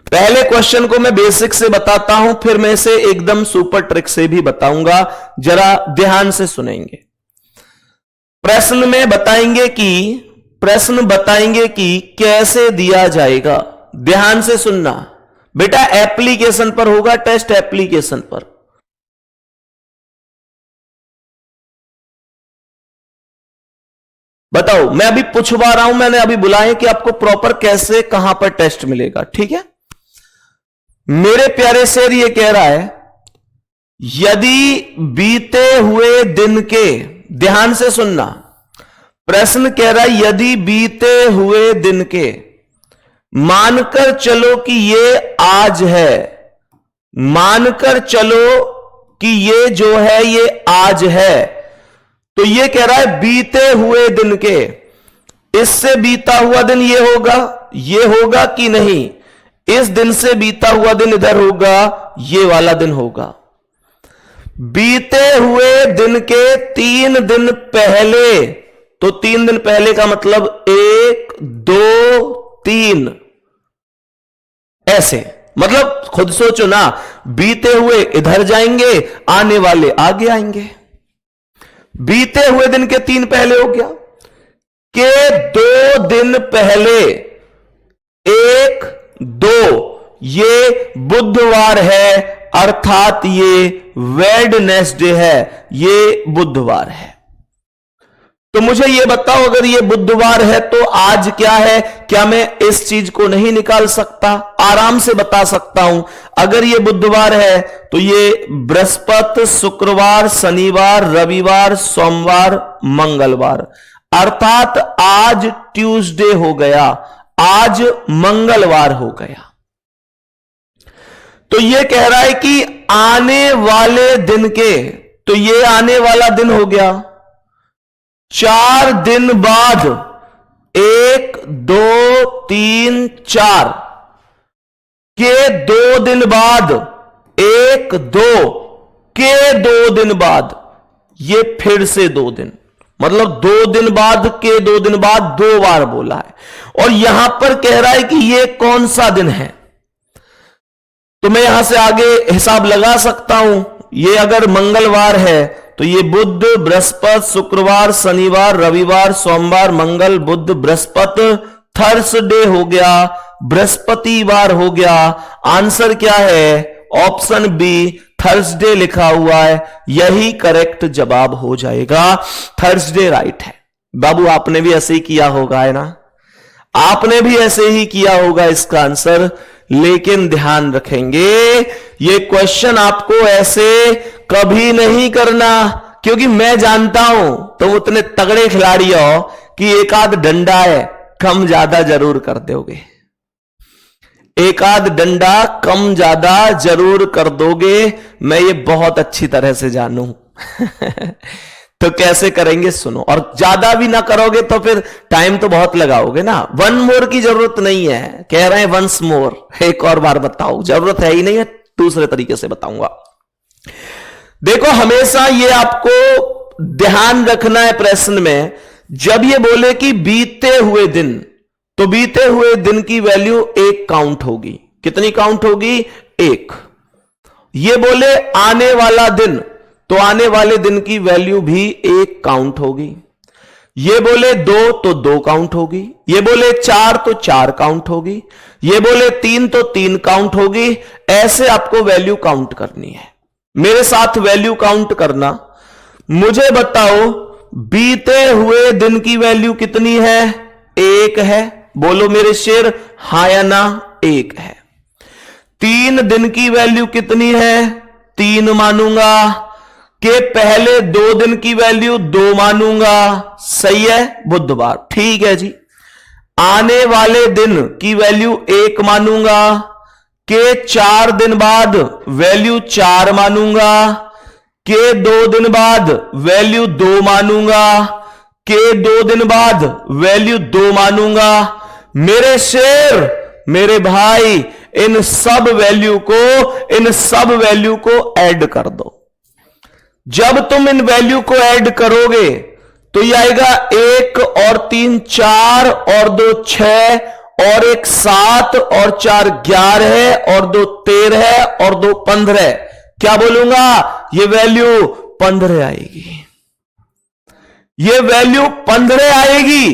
[SPEAKER 1] पहले क्वेश्चन को मैं बेसिक से बताता हूं, फिर मैं इसे एकदम सुपर ट्रिक से भी बताऊंगा। जरा ध्यान से सुनेंगे। प्रश्न में बताएंगे कि प्रश्न बताएंगे कि कैसे दिया जाएगा। ध्यान से सुनना बेटा, एप्लीकेशन पर होगा टेस्ट, एप्लीकेशन पर। बताओ, मैं अभी पूछवा रहा हूं, मैंने अभी बुलाया कि आपको प्रॉपर कैसे कहां पर टेस्ट मिलेगा, ठीक है। मेरे प्यारे शेर ये कह रहा है, यदि बीते हुए दिन के, ध्यान से सुनना, प्रश्न कह रहा है यदि बीते हुए दिन के, मानकर चलो कि ये आज है, मानकर चलो कि ये जो है ये आज है, तो ये कह रहा है बीते हुए दिन के, इससे बीता हुआ दिन ये होगा कि नहीं, इस दिन से बीता हुआ दिन इधर होगा, ये वाला दिन होगा। बीते हुए दिन के 3 दिन पहले, तो 3 दिन पहले का मतलब 1 2 3, ऐसे, मतलब खुद सोचो ना, बीते हुए इधर जाएंगे, आने वाले आगे आएंगे। बीते हुए दिन के 3 पहले हो गया, के 2 दिन पहले 1 2, ये बुधवार है, अर्थात ये वेडनेसडे है, ये बुधवार है। तो मुझे ये बताओ, अगर ये बुधवार है तो आज क्या है? क्या मैं इस चीज को नहीं निकाल सकता? आराम से बता सकता हूं। अगर ये बुधवार है तो ये बृहस्पति, शुक्रवार, शनिवार, रविवार, सोमवार, मंगलवार, अर्थात आज ट्यूसडे हो गया, आज मंगलवार हो गया। तो ये कह रहा है कि आने वाले दिन के, तो ये आने वाला दिन हो गया। 4 दिन बाद 1 2 3 4 के 2 दिन बाद 1 2 के 2 दिन बाद, ये फिर से 2 दिन, मतलब 2 दिन बाद के 2 दिन बाद 2 बार बोला है। और यहां पर कह रहा है कि ये कौन सा दिन है, तो मैं यहां से आगे हिसाब लगा सकता हूं। ये अगर मंगलवार है तो ये बुध, बृहस्पति, शुक्रवार, शनिवार, रविवार, सोमवार, मंगल, बुध, बृहस्पति, थर्सडे हो गया, बृहस्पतिवार हो गया। आंसर क्या है? ऑप्शन बी, थर्सडे लिखा हुआ है, यही करेक्ट जवाब हो जाएगा। थर्सडे राइट है। बाबू आपने भी ऐसे ही किया होगा, है ना? आपने भी ऐसे ही किया होगा इसका आंसर। लेकिन ध्यान रखेंगे, ये क्वेश्चन आपको ऐसे कभी नहीं करना, क्योंकि मैं जानता हूं तुम उतने तगड़े खिलाड़ी हो कि एक आध डंडा है कम ज्यादा जरूर कर दोगे, एक आध डंडा कम ज्यादा जरूर कर दोगे। मैं ये बहुत अच्छी तरह से जानू। तो कैसे करेंगे सुनो, और ज्यादा भी ना करोगे तो फिर टाइम तो बहुत लगाओगे ना। 1 मोर की जरूरत नहीं है, कह रहे हैं वंस मोर, एक और बार बताओ, जरूरत है ही नहीं है, दूसरे तरीके से बताऊंगा। देखो, हमेशा ये आपको ध्यान रखना है प्रश्न में, जब ये बोले कि बीते हुए दिन, तो बीते हुए दिन की वैल्यू 1 काउंट होगी। कितनी काउंट होगी? 1। ये बोले आने वाला दिन, तो आने वाले दिन की वैल्यू भी 1 काउंट होगी। ये बोले 2 तो 2 काउंट होगी। ये बोले 4 तो 4 काउंट होगी। ये बोले 3 तो 3 काउंट होगी। ऐसे आपको वैल्यू काउंट करनी है। मेरे साथ वैल्यू काउंट करना। मुझे बताओ, बीते हुए दिन की वैल्यू कितनी है? 1 है। बोलो मेरे शेर, हां या ना? 1 है। 3 दिन की वैल्यू कितनी है? 3 मानूंगा। के पहले 2 दिन की वैल्यू 2 मानूंगा। सही है, बुधवार। ठीक है जी। आने वाले दिन की वैल्यू 1 मानूंगा। के 4 दिन बाद वैल्यू 4 मानूंगा। के 2 दिन बाद वैल्यू 2 मानूंगा। के 2 दिन बाद वैल्यू 2 मानूंगा। मेरे शेर, मेरे भाई, इन सब वैल्यू को ऐड कर दो। जब तुम इन वैल्यू को ऐड करोगे तो ये आएगा 1 और 3 4 और 2 6 और 1 7 और 4 11 और 2 13 और 2 15। क्या बोलूंगा? ये वैल्यू 15 आएगी। ये वैल्यू 15 आएगी।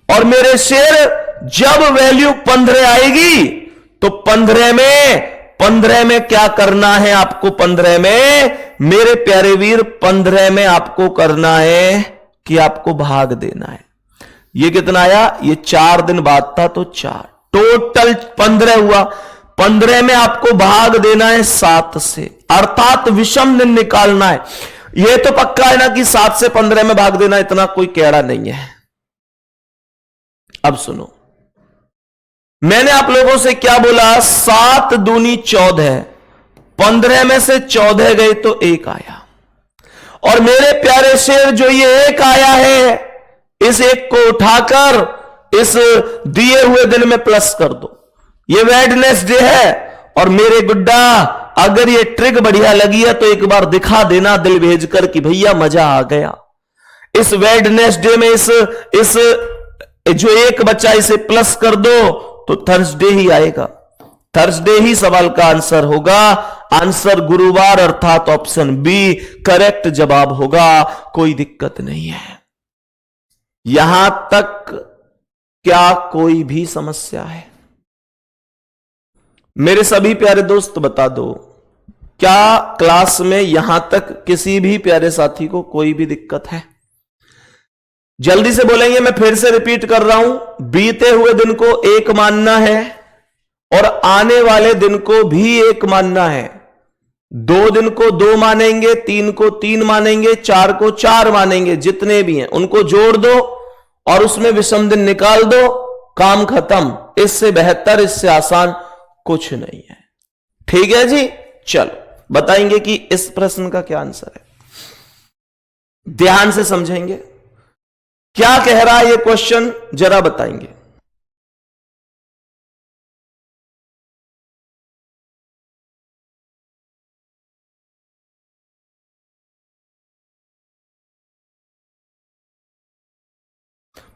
[SPEAKER 1] और मेरे शेर जब वैल्यू 15 आएगी तो 15 में क्या करना है आपको? 15 में मेरे प्यारे वीर 15 में आपको करना है कि आपको भाग देना है। ये कितना आया? ये 4 दिन बाद था तो 4, टोटल 15 हुआ। 15 में आपको भाग देना है 7 से, अर्थात विषम दिन निकालना है। यह तो पक्का है ना कि 7 से 15 में भाग देना इतना कोई कैड़ा नहीं है। अब सुनो, मैंने आप लोगों से क्या बोला? 7 दूनी 14, 15 में से 14 गए तो 1 आया। और मेरे प्यारे शेर जो ये 1 आया है, इस 1 को उठाकर इस दिए हुए दिन में प्लस कर दो। ये वेडनेसडे है। और मेरे गुड्डा, अगर ये ट्रिक बढ़िया लगी है तो एक बार दिखा देना दिल भेजकर कि भैया मजा आ गया। इस वेडनेसडे में इस जो 1 बचा इसे प्लस कर दो तो थर्सडे ही आएगा। थर्सडे ही सवाल का आंसर होगा। आंसर गुरुवार अर्थात ऑप्शन बी करेक्ट जवाब होगा। कोई दिक्कत नहीं है। यहां तक क्या कोई भी समस्या है? मेरे सभी प्यारे दोस्त बता दो, क्या क्लास में यहां तक किसी भी प्यारे साथी को कोई भी दिक्कत है? जल्दी से बोलेंगे। मैं फिर से रिपीट कर रहा हूं, बीते हुए दिन को 1 मानना है और आने वाले दिन को भी 1 मानना है। 2 दिन को 2 मानेंगे, 3 को 3 मानेंगे, 4 को 4 मानेंगे। जितने भी हैं उनको जोड़ दो और उसमें विषम दिन निकाल दो, काम खत्म। इससे बेहतर, इससे आसान कुछ नहीं है। ठीक है जी, चलो बताएंगे कि इस प्रश्न का क्या आंसर है। ध्यान से समझेंगे क्या कह रहा है ये क्वेश्चन, जरा बताएंगे।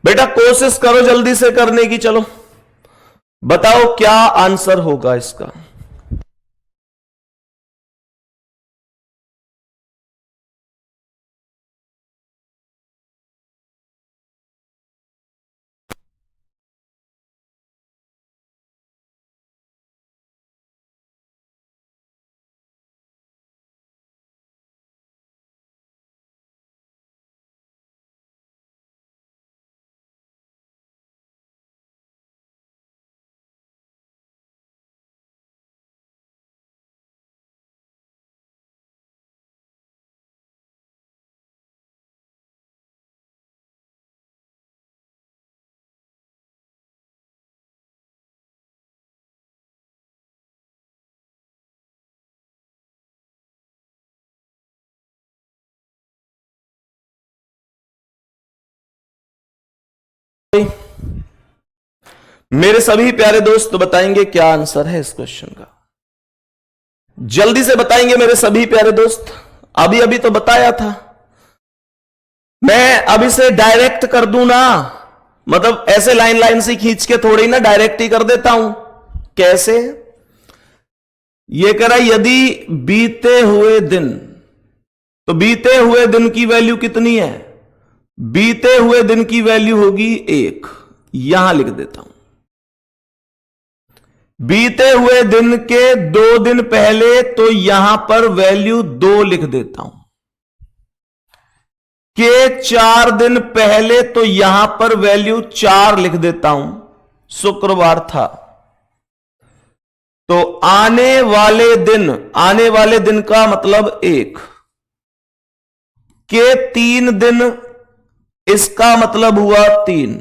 [SPEAKER 1] बेटा कोशिश करो जल्दी से करने की। चलो बताओ क्या आंसर होगा इसका। मेरे सभी प्यारे दोस्त बताएंगे क्या आंसर है इस क्वेश्चन का। जल्दी से बताएंगे मेरे सभी प्यारे दोस्त। अभी अभी तो बताया था। मैं अभी से डायरेक्ट कर दूं ना, मतलब ऐसे लाइन लाइन से खींच के थोड़ी ना डायरेक्ट ही कर देता हूं। कैसे? ये कह रहा यदि बीते हुए दिन, तो बीते हुए दिन की वैल्यू कितनी है? बीते हुए दिन की वैल्यू होगी 1। यहां लिख देता हूं। बीते हुए दिन के 2 दिन पहले तो यहां पर वैल्यू 2 लिख देता हूं। के 4 दिन पहले तो यहां पर वैल्यू 4 लिख देता हूं। शुक्रवार था तो आने वाले दिन का मतलब 1 के 3 दिन, इसका मतलब हुआ 3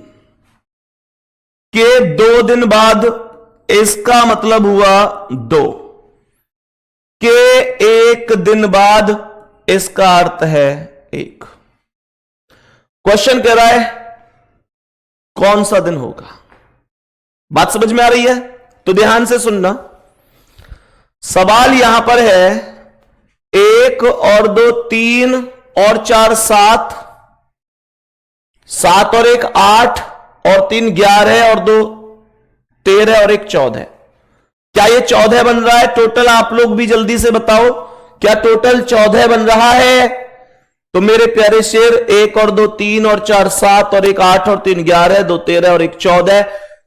[SPEAKER 1] के 2 दिन बाद, इसका मतलब हुआ 2 के 1 दिन बाद, इसका अर्थ है 1। क्वेश्चन कह रहा है कौन सा दिन होगा। बात समझ में आ रही है? तो ध्यान से सुनना। सवाल यहां पर है 1 और 2 3 और 4 7, 7 और 1 8 और 3 11 और 2 13 और 1 14। क्या ये 14 बन रहा है टोटल? आप लोग भी जल्दी से बताओ, क्या टोटल 14 बन रहा है? तो मेरे प्यारे शेर, 1 और 2 3 और 4 7 और 1 8 और 3 11, 2 13 और 1 14,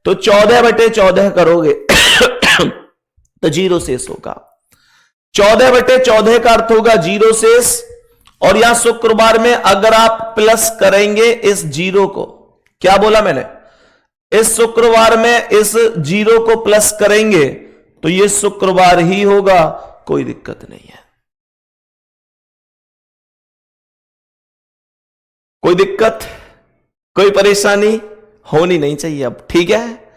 [SPEAKER 1] तो 14/14 करोगे तो जीरो शेष होगा। 14/14 का अर्थ होगा जीरो शेष। और यहां शुक्रवार में अगर आप प्लस करेंगे इस जीरो को, क्या बोला मैंने, इस शुक्रवार में इस जीरो को प्लस करेंगे तो यह शुक्रवार ही होगा, कोई दिक्कत नहीं है। कोई दिक्कत, कोई परेशानी होनी नहीं चाहिए अब, ठीक है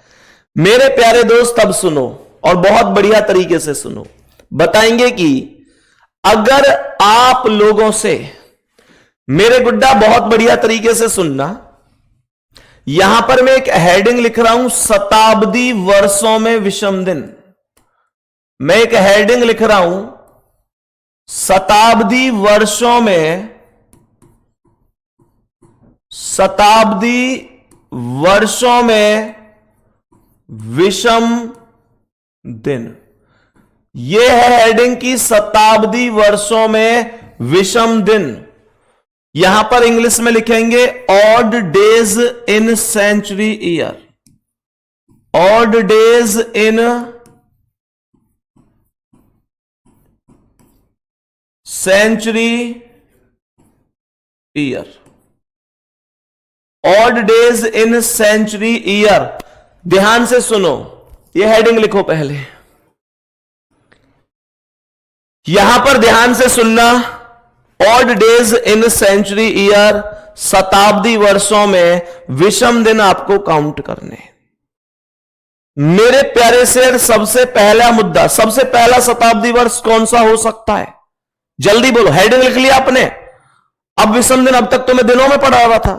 [SPEAKER 1] मेरे प्यारे दोस्त। अब सुनो और बहुत बढ़िया तरीके से सुनो। बताएंगे कि अगर आप लोगों से, मेरे गुड्डा बहुत बढ़िया तरीके से सुनना, यहां पर मैं एक हेडिंग लिख रहा हूं, शताब्दी वर्षों में विषम दिन। मैं एक हेडिंग लिख रहा हूं, शताब्दी वर्षों में, शताब्दी वर्षों में विषम दिन। यह है हेडिंग की, शताब्दी वर्षों में विषम दिन। यहां पर इंग्लिश में लिखेंगे odd days in century year, odd days in century year, odd days in century year. ध्यान से सुनो, यह हेडिंग लिखो पहले, यहां पर ध्यान से सुनना, odd days in century year, शताब्दी वर्षों में विषम दिन आपको काउंट करने। मेरे प्यारे शेर, सबसे पहला मुद्दा, सबसे पहला शताब्दी वर्ष कौन सा हो सकता है, जल्दी बोलो। हेडिंग लिख लिया आपने। अब विषम दिन, अब तक तो मैं दिनों में पढ़ा रहा था,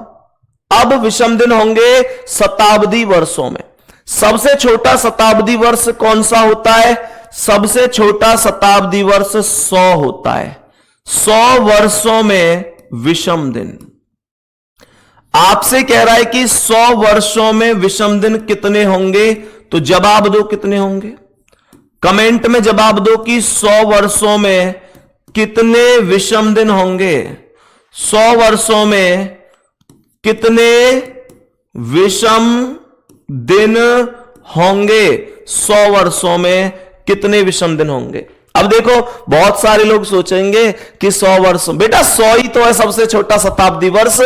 [SPEAKER 1] अब विषम दिन होंगे शताब्दी वर्षों में। सबसे छोटा शताब्दी वर्ष कौन सा होता है, सबसे छोटा शताब्दी वर्ष 100 होता है। 100 वर्षों में विषम दिन। आपसे कह रहा है कि 100 वर्षों में विषम दिन कितने होंगे, तो जवाब दो कितने होंगे, कमेंट में जवाब दो कि 100 वर्षों में कितने विषम दिन होंगे। 100 वर्षों में कितने विषम दिन होंगे, 100 वर्षों में कितने विषम दिन होंगे। अब देखो, बहुत सारे लोग सोचेंगे कि 100 वर्ष, बेटा 100 ही तो है सबसे छोटा शताब्दी वर्ष।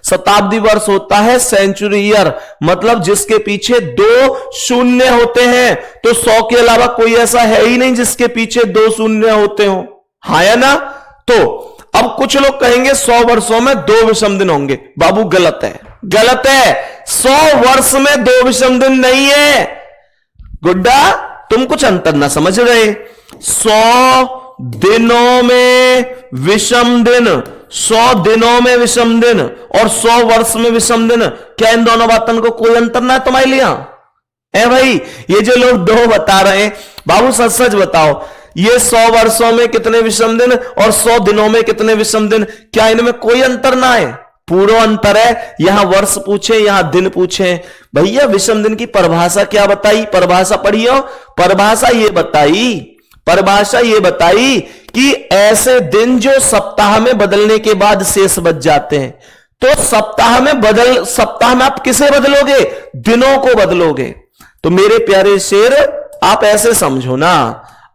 [SPEAKER 1] शताब्दी वर्ष होता है सेंचुरी ईयर, मतलब जिसके पीछे 2 शून्य होते हैं। तो 100 के अलावा कोई ऐसा है ही नहीं जिसके पीछे 2 शून्य होते हो, हाँ या ना। तो अब कुछ लोग कहेंगे 100 वर्षों में 2 विषम दिन होंगे। बाबू गलत है, गलत है। 100 वर्ष में 2 विषम दिन नहीं है गुड्डा, तुम कुछ अंतर ना समझ रहे। 100 दिनों में विषम दिन, 100 दिनों में विषम दिन और 100 वर्ष में विषम दिन, क्या इन दोनों बातों को कोई अंतर ना है तुम्हारे लिए है भाई। ये जो लोग 2 बता रहे हैं, बाबू सच सच बताओ, ये 100 वर्षों में कितने विषम दिन और 100 दिनों में कितने विषम दिन, क्या इनमें कोई अंतर ना है? पूरा अंतर है। यहां वर्ष पूछे, यहां दिन पूछे। भैया विषम दिन की परिभाषा क्या बताई, परिभाषा पढ़ियो। परिभाषा ये बताई कि ऐसे दिन जो सप्ताह में बदलने के बाद शेष बच जाते हैं। तो सप्ताह में आप किसे बदलोगे, दिनों को बदलोगे। तो मेरे प्यारे शेर, आप ऐसे समझो ना,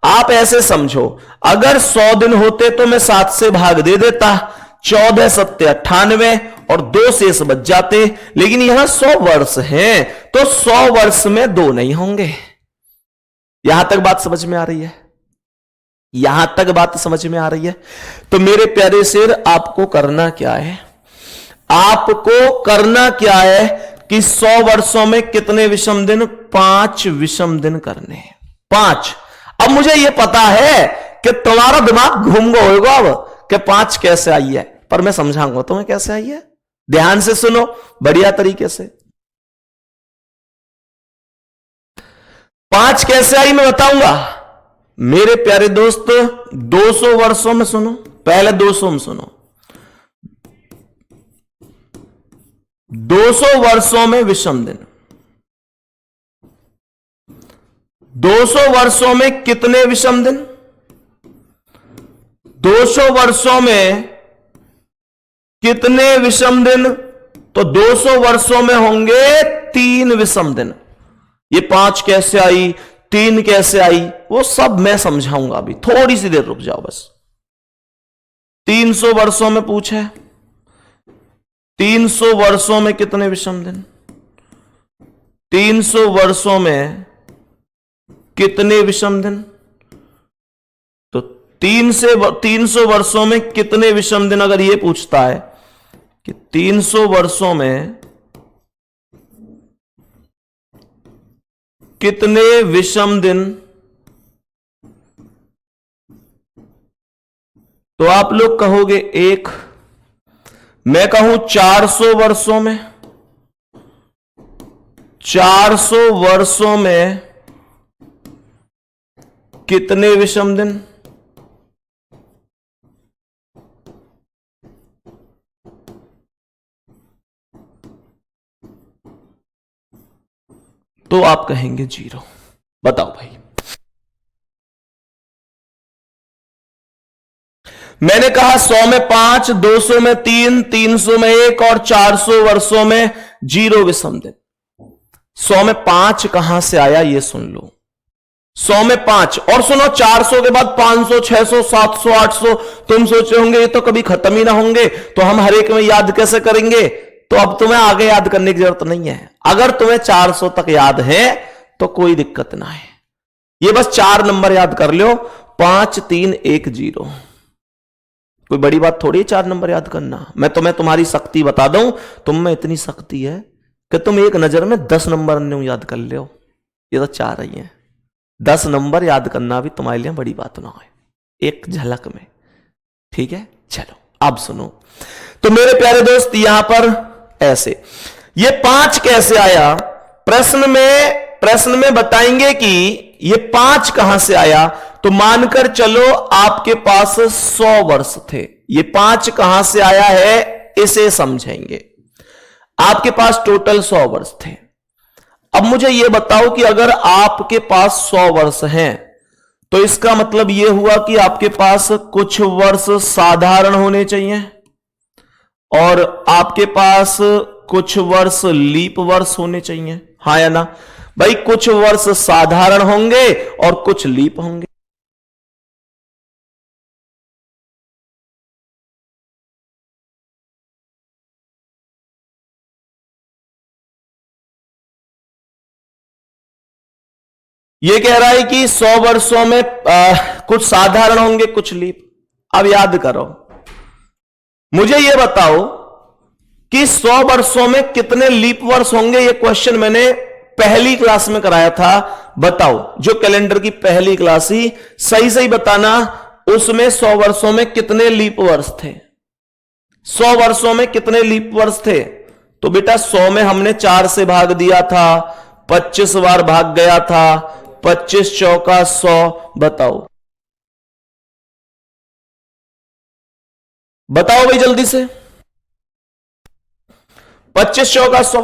[SPEAKER 1] आप ऐसे समझो, अगर 100 दिन होते तो मैं 7 से भाग दे देता, 14 7 98 और 2 शेष बच जाते। लेकिन यहां 100 वर्ष हैं, तो 100 वर्ष में 2 नहीं होंगे। यहां तक बात समझ में आ रही है, यहां तक बात समझ में आ रही है। तो मेरे प्यारे शेर, आपको करना क्या है, आपको करना क्या है कि 100 वर्षों में कितने विषम दिन, 5 विषम दिन करने हैं, 5। अब मुझे यह पता है कि तुम्हारा दिमाग घूम गया होगा अब कि 5 कैसे आई है, पर मैं समझाऊंगा तुम्हें कैसे आई है। ध्यान से सुनो बढ़िया तरीके से। 5 कैसे आई मैं बताऊंगा। मेरे प्यारे दोस्त, 200 वर्षों में सुनो, पहले 200 में सुनो। 200 वर्षों में विषम दिन, 200 वर्षों में कितने विषम दिन, 200 वर्षों में कितने विषम दिन? तो 200 वर्षों में होंगे 3 विषम दिन। ये 5 कैसे आई, 3 कैसे आई, वो सब मैं समझाऊंगा। अभी थोड़ी सी देर रुक जाओ बस। 300 वर्षों में पूछे, 300 वर्षों में कितने विषम दिन? 300 वर्षों में कितने विषम दिन? तो 300 वर्षों में कितने विषम दिन अगर ये पूछता है कि 300 वर्षों में कितने विषम दिन, तो आप लोग कहोगे 1, मैं कहूं 400 वर्षों में, 400 वर्षों में कितने विषम दिन? तो आप कहेंगे 0। बताओ भाई, मैंने कहा 100 में 5, 200 में 3, 300 में 1 और 400 वर्षों में 0 विषम दिन। 100 में 5 कहां से आया ये सुन लो। 100 में 5 और सुनो, 400 के बाद 500, 600, 700, 800। तुम सोच रहे होंगे ये तो कभी खत्म ही ना होंगे, तो हम हर एक में याद कैसे करेंगे? तो अब तुम्हें आगे याद करने की जरूरत नहीं है। अगर तुम्हें 400 तक याद है तो कोई दिक्कत ना है। ये बस 4 नंबर याद कर लो, 5, 3, 1, 0। कोई बड़ी बात थोड़ी है 4 नंबर याद करना। मैं तुम्हें तुम्हारी शक्ति बता दूं, तुम में इतनी शक्ति है कि तुम एक नजर में 10 नंबर अन्य याद कर लो। ये तो 4 ही है। 10 नंबर याद करना भी तुम्हारे लिए बड़ी बात ना है, एक झलक में। ठीक है, चलो अब सुनो। तो मेरे प्यारे दोस्त, यहां पर ऐसे ये 5 कैसे आया, प्रश्न में बताएंगे कि ये 5 कहां से आया। तो मानकर चलो आपके पास 100 वर्ष थे, ये 5 कहां से आया है इसे समझेंगे। आपके पास टोटल 100 वर्ष थे। अब मुझे यह बताओ कि अगर आपके पास 100 वर्ष हैं तो इसका मतलब यह हुआ कि आपके पास कुछ वर्ष साधारण होने चाहिए और आपके पास कुछ वर्ष लीप वर्ष होने चाहिए, हाँ या ना भाई? कुछ वर्ष साधारण होंगे और कुछ लीप होंगे। ये कह रहा है कि 100 वर्षों में कुछ साधारण होंगे कुछ लीप। अब याद करो, मुझे यह बताओ कि 100 वर्षों में कितने लीप वर्ष होंगे। यह क्वेश्चन मैंने पहली क्लास में कराया था। बताओ, जो कैलेंडर की पहली क्लास ही, सही बताना, उसमें 100 वर्षों में कितने लीप वर्ष थे? 100 वर्षों में कितने लीप वर्ष थे? तो बेटा 100 में हमने 4 से भाग दिया था, 25 बार भाग गया था, 25 चौका 100। बताओ बताओ भाई जल्दी से, 25 चौका 100।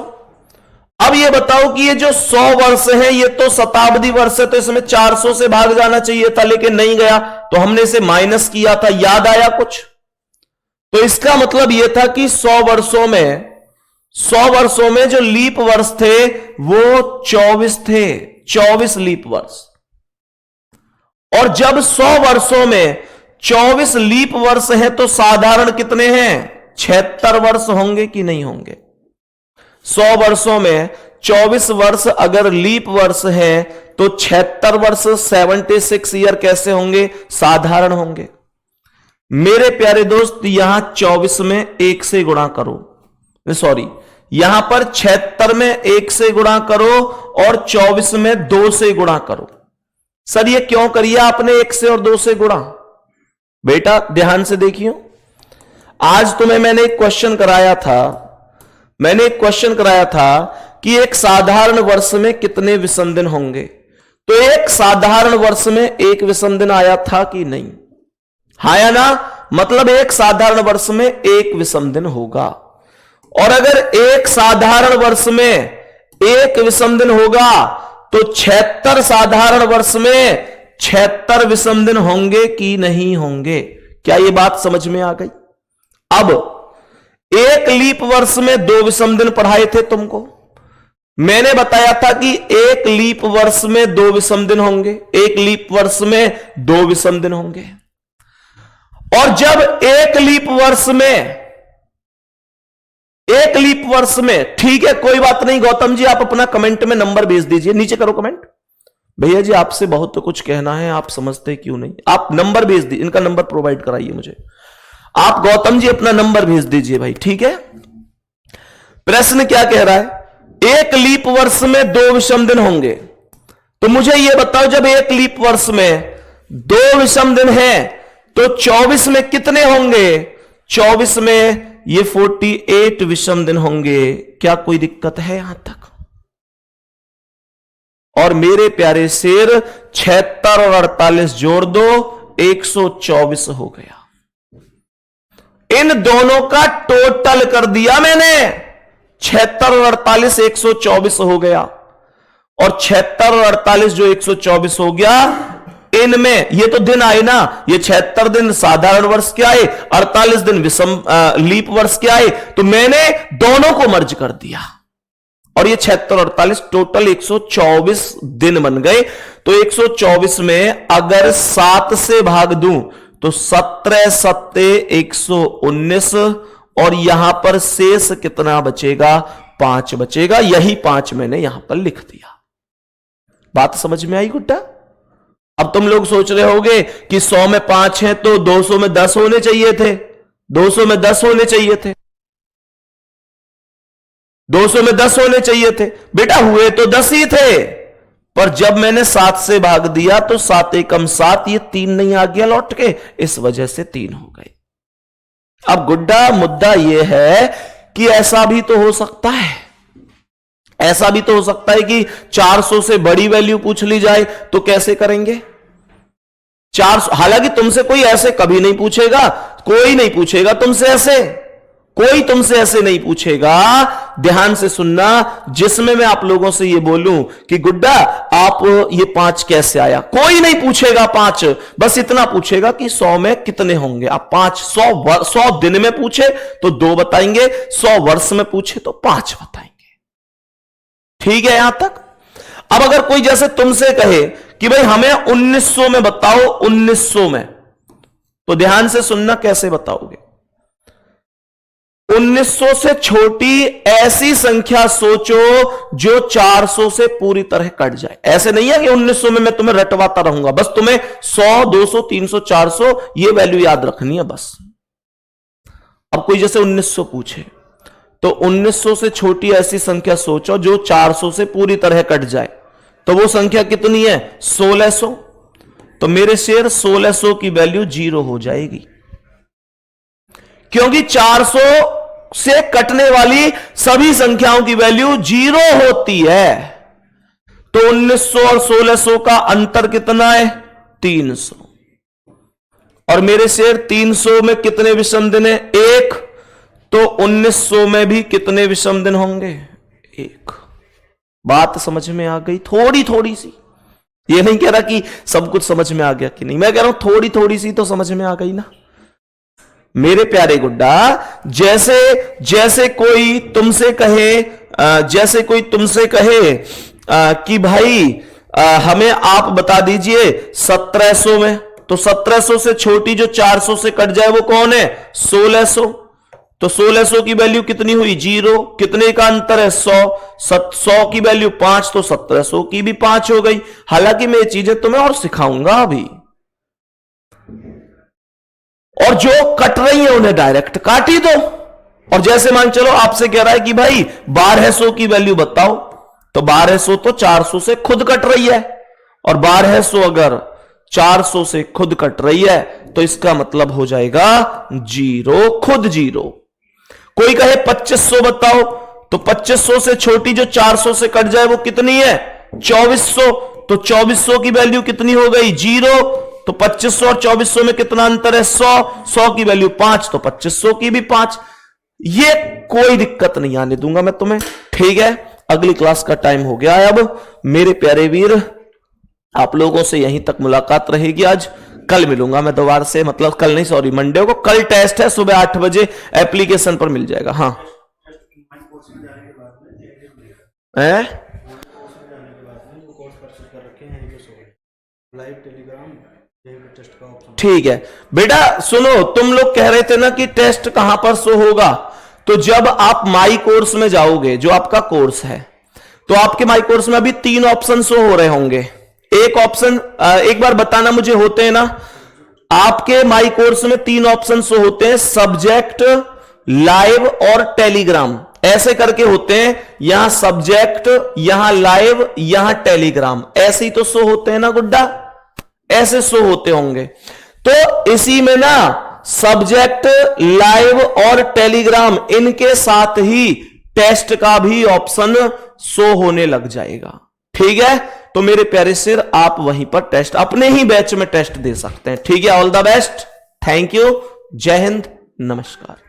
[SPEAKER 1] अब ये बताओ कि ये जो 100 वर्ष है ये तो शताब्दी वर्ष है, तो इसमें 400 से भाग जाना चाहिए था, लेकिन नहीं गया, तो हमने इसे माइनस किया था। याद आया कुछ? तो इसका मतलब यह था कि 100 वर्षों में जो लीप वर्ष थे वो 24 थे, 24 लीप वर्ष। और जब 100 वर्षों में 24 लीप वर्ष हैं तो साधारण कितने हैं? 76 वर्ष होंगे कि नहीं होंगे? 100 वर्षों में 24 वर्ष अगर लीप वर्ष है तो 76 वर्ष 76 ईयर कैसे होंगे? साधारण होंगे। मेरे प्यारे दोस्त, यहां 24 में 1 से गुणा करो, सॉरी, यहां पर 76 में 1 से गुणा करो और 24 में 2 से गुणा करो। सर ये क्यों करिए आपने 1 से और 2 से गुणा? बेटा ध्यान से देखियो, आज तुम्हें मैंने एक क्वेश्चन कराया था कि एक साधारण वर्ष में कितने विषम दिन होंगे। तो एक साधारण वर्ष में 1 विषम दिन आया था कि नहीं? हाँ या ना? मतलब एक साधारण वर्ष में 1 विषम दिन होगा। और अगर एक साधारण वर्ष में 1 विषम दिन होगा तो 76 साधारण वर्ष में 76 विषम दिन होंगे कि नहीं होंगे? क्या यह बात समझ में आ गई? अब एक लीप वर्ष में 2 विषम दिन पढ़ाए थे तुमको। मैंने बताया था कि एक लीप वर्ष में 2 विषम दिन होंगे, एक लीप वर्ष में 2 विषम दिन होंगे। और जब एक लीप वर्ष में, ठीक है कोई बात नहीं गौतम जी, आप अपना कमेंट में नंबर भेज दीजिए, नीचे करो कमेंट। भैया जी आपसे बहुत तो कुछ कहना है, आप समझते क्यों नहीं, आप नंबर भेज दीजिए, इनका नंबर प्रोवाइड कराइए मुझे। आप गौतम जी अपना नंबर भेज दीजिए भाई, ठीक है। प्रश्न क्या कह रहा है, एक लीप वर्ष में 2 विषम दिन होंगे। तो मुझे यह बताओ, जब एक लीप वर्ष में 2 विषम दिन है तो 24 में कितने होंगे? 24 में ये 48 विषम दिन होंगे। क्या कोई दिक्कत है यहां तक? और मेरे प्यारे शेर 76 और 48 जोड़ दो, 124 हो गया। इन दोनों का टोटल कर दिया मैंने, 76 और 48 124 हो गया। और 76 और 48 जो 124 हो गया, इनमें ये तो दिन आए ना, ये 76 दिन साधारण वर्ष के आए, 48 दिन विषम लीप वर्ष के आए, तो मैंने दोनों को मर्ज कर दिया और ये 76 और 48 टोटल 124 दिन बन गए। तो 124 में अगर 7 से भाग दूं तो 17 सत्ते 119 और यहां पर शेष कितना बचेगा? 5 बचेगा। यही 5 मैंने यहां पर लिख दिया। बात समझ में आई गुड्डा? अब तुम लोग सोच रहे होगे कि 100 में 5 है तो 200 में 10 होने चाहिए थे, 200 में 10 होने चाहिए थे, 200 में 10 होने चाहिए थे। बेटा हुए तो 10 ही थे, पर जब मैंने 7 से भाग दिया तो 7 एकम 7, ये 3 नहीं आ गया लौट के, इस वजह से 3 हो गए। अब गुड्डा मुद्दा यह है कि ऐसा भी तो हो सकता है, ऐसा भी तो हो सकता है कि 400 से बड़ी वैल्यू पूछ ली जाए, तो कैसे करेंगे? 400, हालांकि तुमसे कोई ऐसे कभी नहीं पूछेगा, कोई नहीं पूछेगा तुमसे ऐसे, कोई तुमसे ऐसे नहीं पूछेगा। ध्यान से सुनना, जिसमें मैं आप लोगों से ये बोलूं कि गुड्डा आप ये 5 कैसे आया, कोई नहीं पूछेगा 5, बस इतना पूछेगा कि 100 में कितने होंगे। आप 5 100 दिन में पूछे तो 2 बताएंगे, 100 वर्ष में पूछे तो 5 बताएंगे। ठीक है यहां तक? अब अगर कोई जैसे तुमसे कहे कि भाई हमें 1900 में बताओ, 1900 में, तो ध्यान से सुनना कैसे बताओगे। 1900 से छोटी ऐसी संख्या सोचो जो 400 से पूरी तरह कट जाए। ऐसे नहीं है कि 1900 में मैं तुम्हें रटवाता रहूंगा, बस तुम्हें 100 200 300 400 ये वैल्यू याद रखनी है बस। अब कोई जैसे 1900 पूछे तो 1900 से छोटी ऐसी संख्या सोचो जो 400 से पूरी तरह कट जाए, तो वो संख्या कितनी है? 1600। तो मेरे शेर 1600 की वैल्यू 0 हो जाएगी, क्योंकि 400 से कटने वाली सभी संख्याओं की वैल्यू 0 होती है। तो 1900 और 1600 का अंतर कितना है? 300। और मेरे शेर 300 में कितने विषम दिन है? 1। तो 1900 में भी कितने विषम दिन होंगे? 1। बात समझ में आ गई? थोड़ी थोड़ी सी, ये नहीं कह रहा कि सब कुछ समझ में आ गया कि नहीं, मैं कह रहा हूं थोड़ी थोड़ी सी तो समझ में आ गई ना मेरे प्यारे गुड्डा। जैसे कोई तुमसे कहे कि भाई हमें आप बता दीजिए 1700 में, तो 1700 से छोटी जो 400 से कट जाए वो कौन है? 1600। तो 1600 की वैल्यू कितनी हुई? 0। कितने का अंतर है? 100। 100 की वैल्यू 5, तो 1700 की भी 5 हो गई। हालांकि मैं ये चीजें तुम्हें और सिखाऊंगा अभी। और जो कट रही है उन्हें डायरेक्ट काट ही दो। और जैसे मान चलो आपसे कह रहा है कि भाई 1200 की वैल्यू बताओ, तो 1200 तो 400 से खुद कट रही है, और 1200 अगर 400 से खुद कट रही है तो इसका मतलब हो जाएगा 0, खुद 0। कोई कहे 2500 बताओ, तो 2500 से छोटी जो 400 से कट जाए वो कितनी है? 2400। तो 2400 की वैल्यू कितनी हो गई? 0। तो 2500 और 2400 में कितना अंतर है? 100। 100 की वैल्यू 5, तो 2500 की भी 5। ये कोई दिक्कत नहीं आने दूंगा मैं तुम्हें, ठीक है। अगली क्लास का टाइम हो गया है अब। मेरे प्यारे वीर, आप लोगों से यहीं तक मुलाकात रहेगी आज। कल मिलूंगा मैं दोबारा से, मतलब कल नहीं, सॉरी मंडे को। कल टेस्ट है सुबह 8 बजे, एप्लीकेशन पर मिल जाएगा। हाँ ठीक है बेटा। सुनो, तुम लोग कह रहे थे ना कि टेस्ट कहां पर शो होगा, तो जब आप माई कोर्स में जाओगे, जो आपका कोर्स है, तो आपके माई कोर्स में अभी 3 ऑप्शन शो हो रहे होंगे। एक ऑप्शन एक बार बताना मुझे, होते हैं ना आपके माई कोर्स में 3 ऑप्शन शो होते हैं, सब्जेक्ट, लाइव और टेलीग्राम, ऐसे करके होते हैं। यहां सब्जेक्ट, यहां लाइव, यहां टेलीग्राम, ऐसे ही तो शो होते हैं ना गुड्डा, ऐसे शो होते होंगे। तो इसी में ना सब्जेक्ट, लाइव और टेलीग्राम, इनके साथ ही टेस्ट का भी ऑप्शन शो होने लग जाएगा। ठीक है, तो मेरे प्यारे सिर आप वहीं पर टेस्ट, अपने ही बैच में टेस्ट दे सकते हैं। ठीक है, all the best, thank you, जय हिंद, नमस्कार।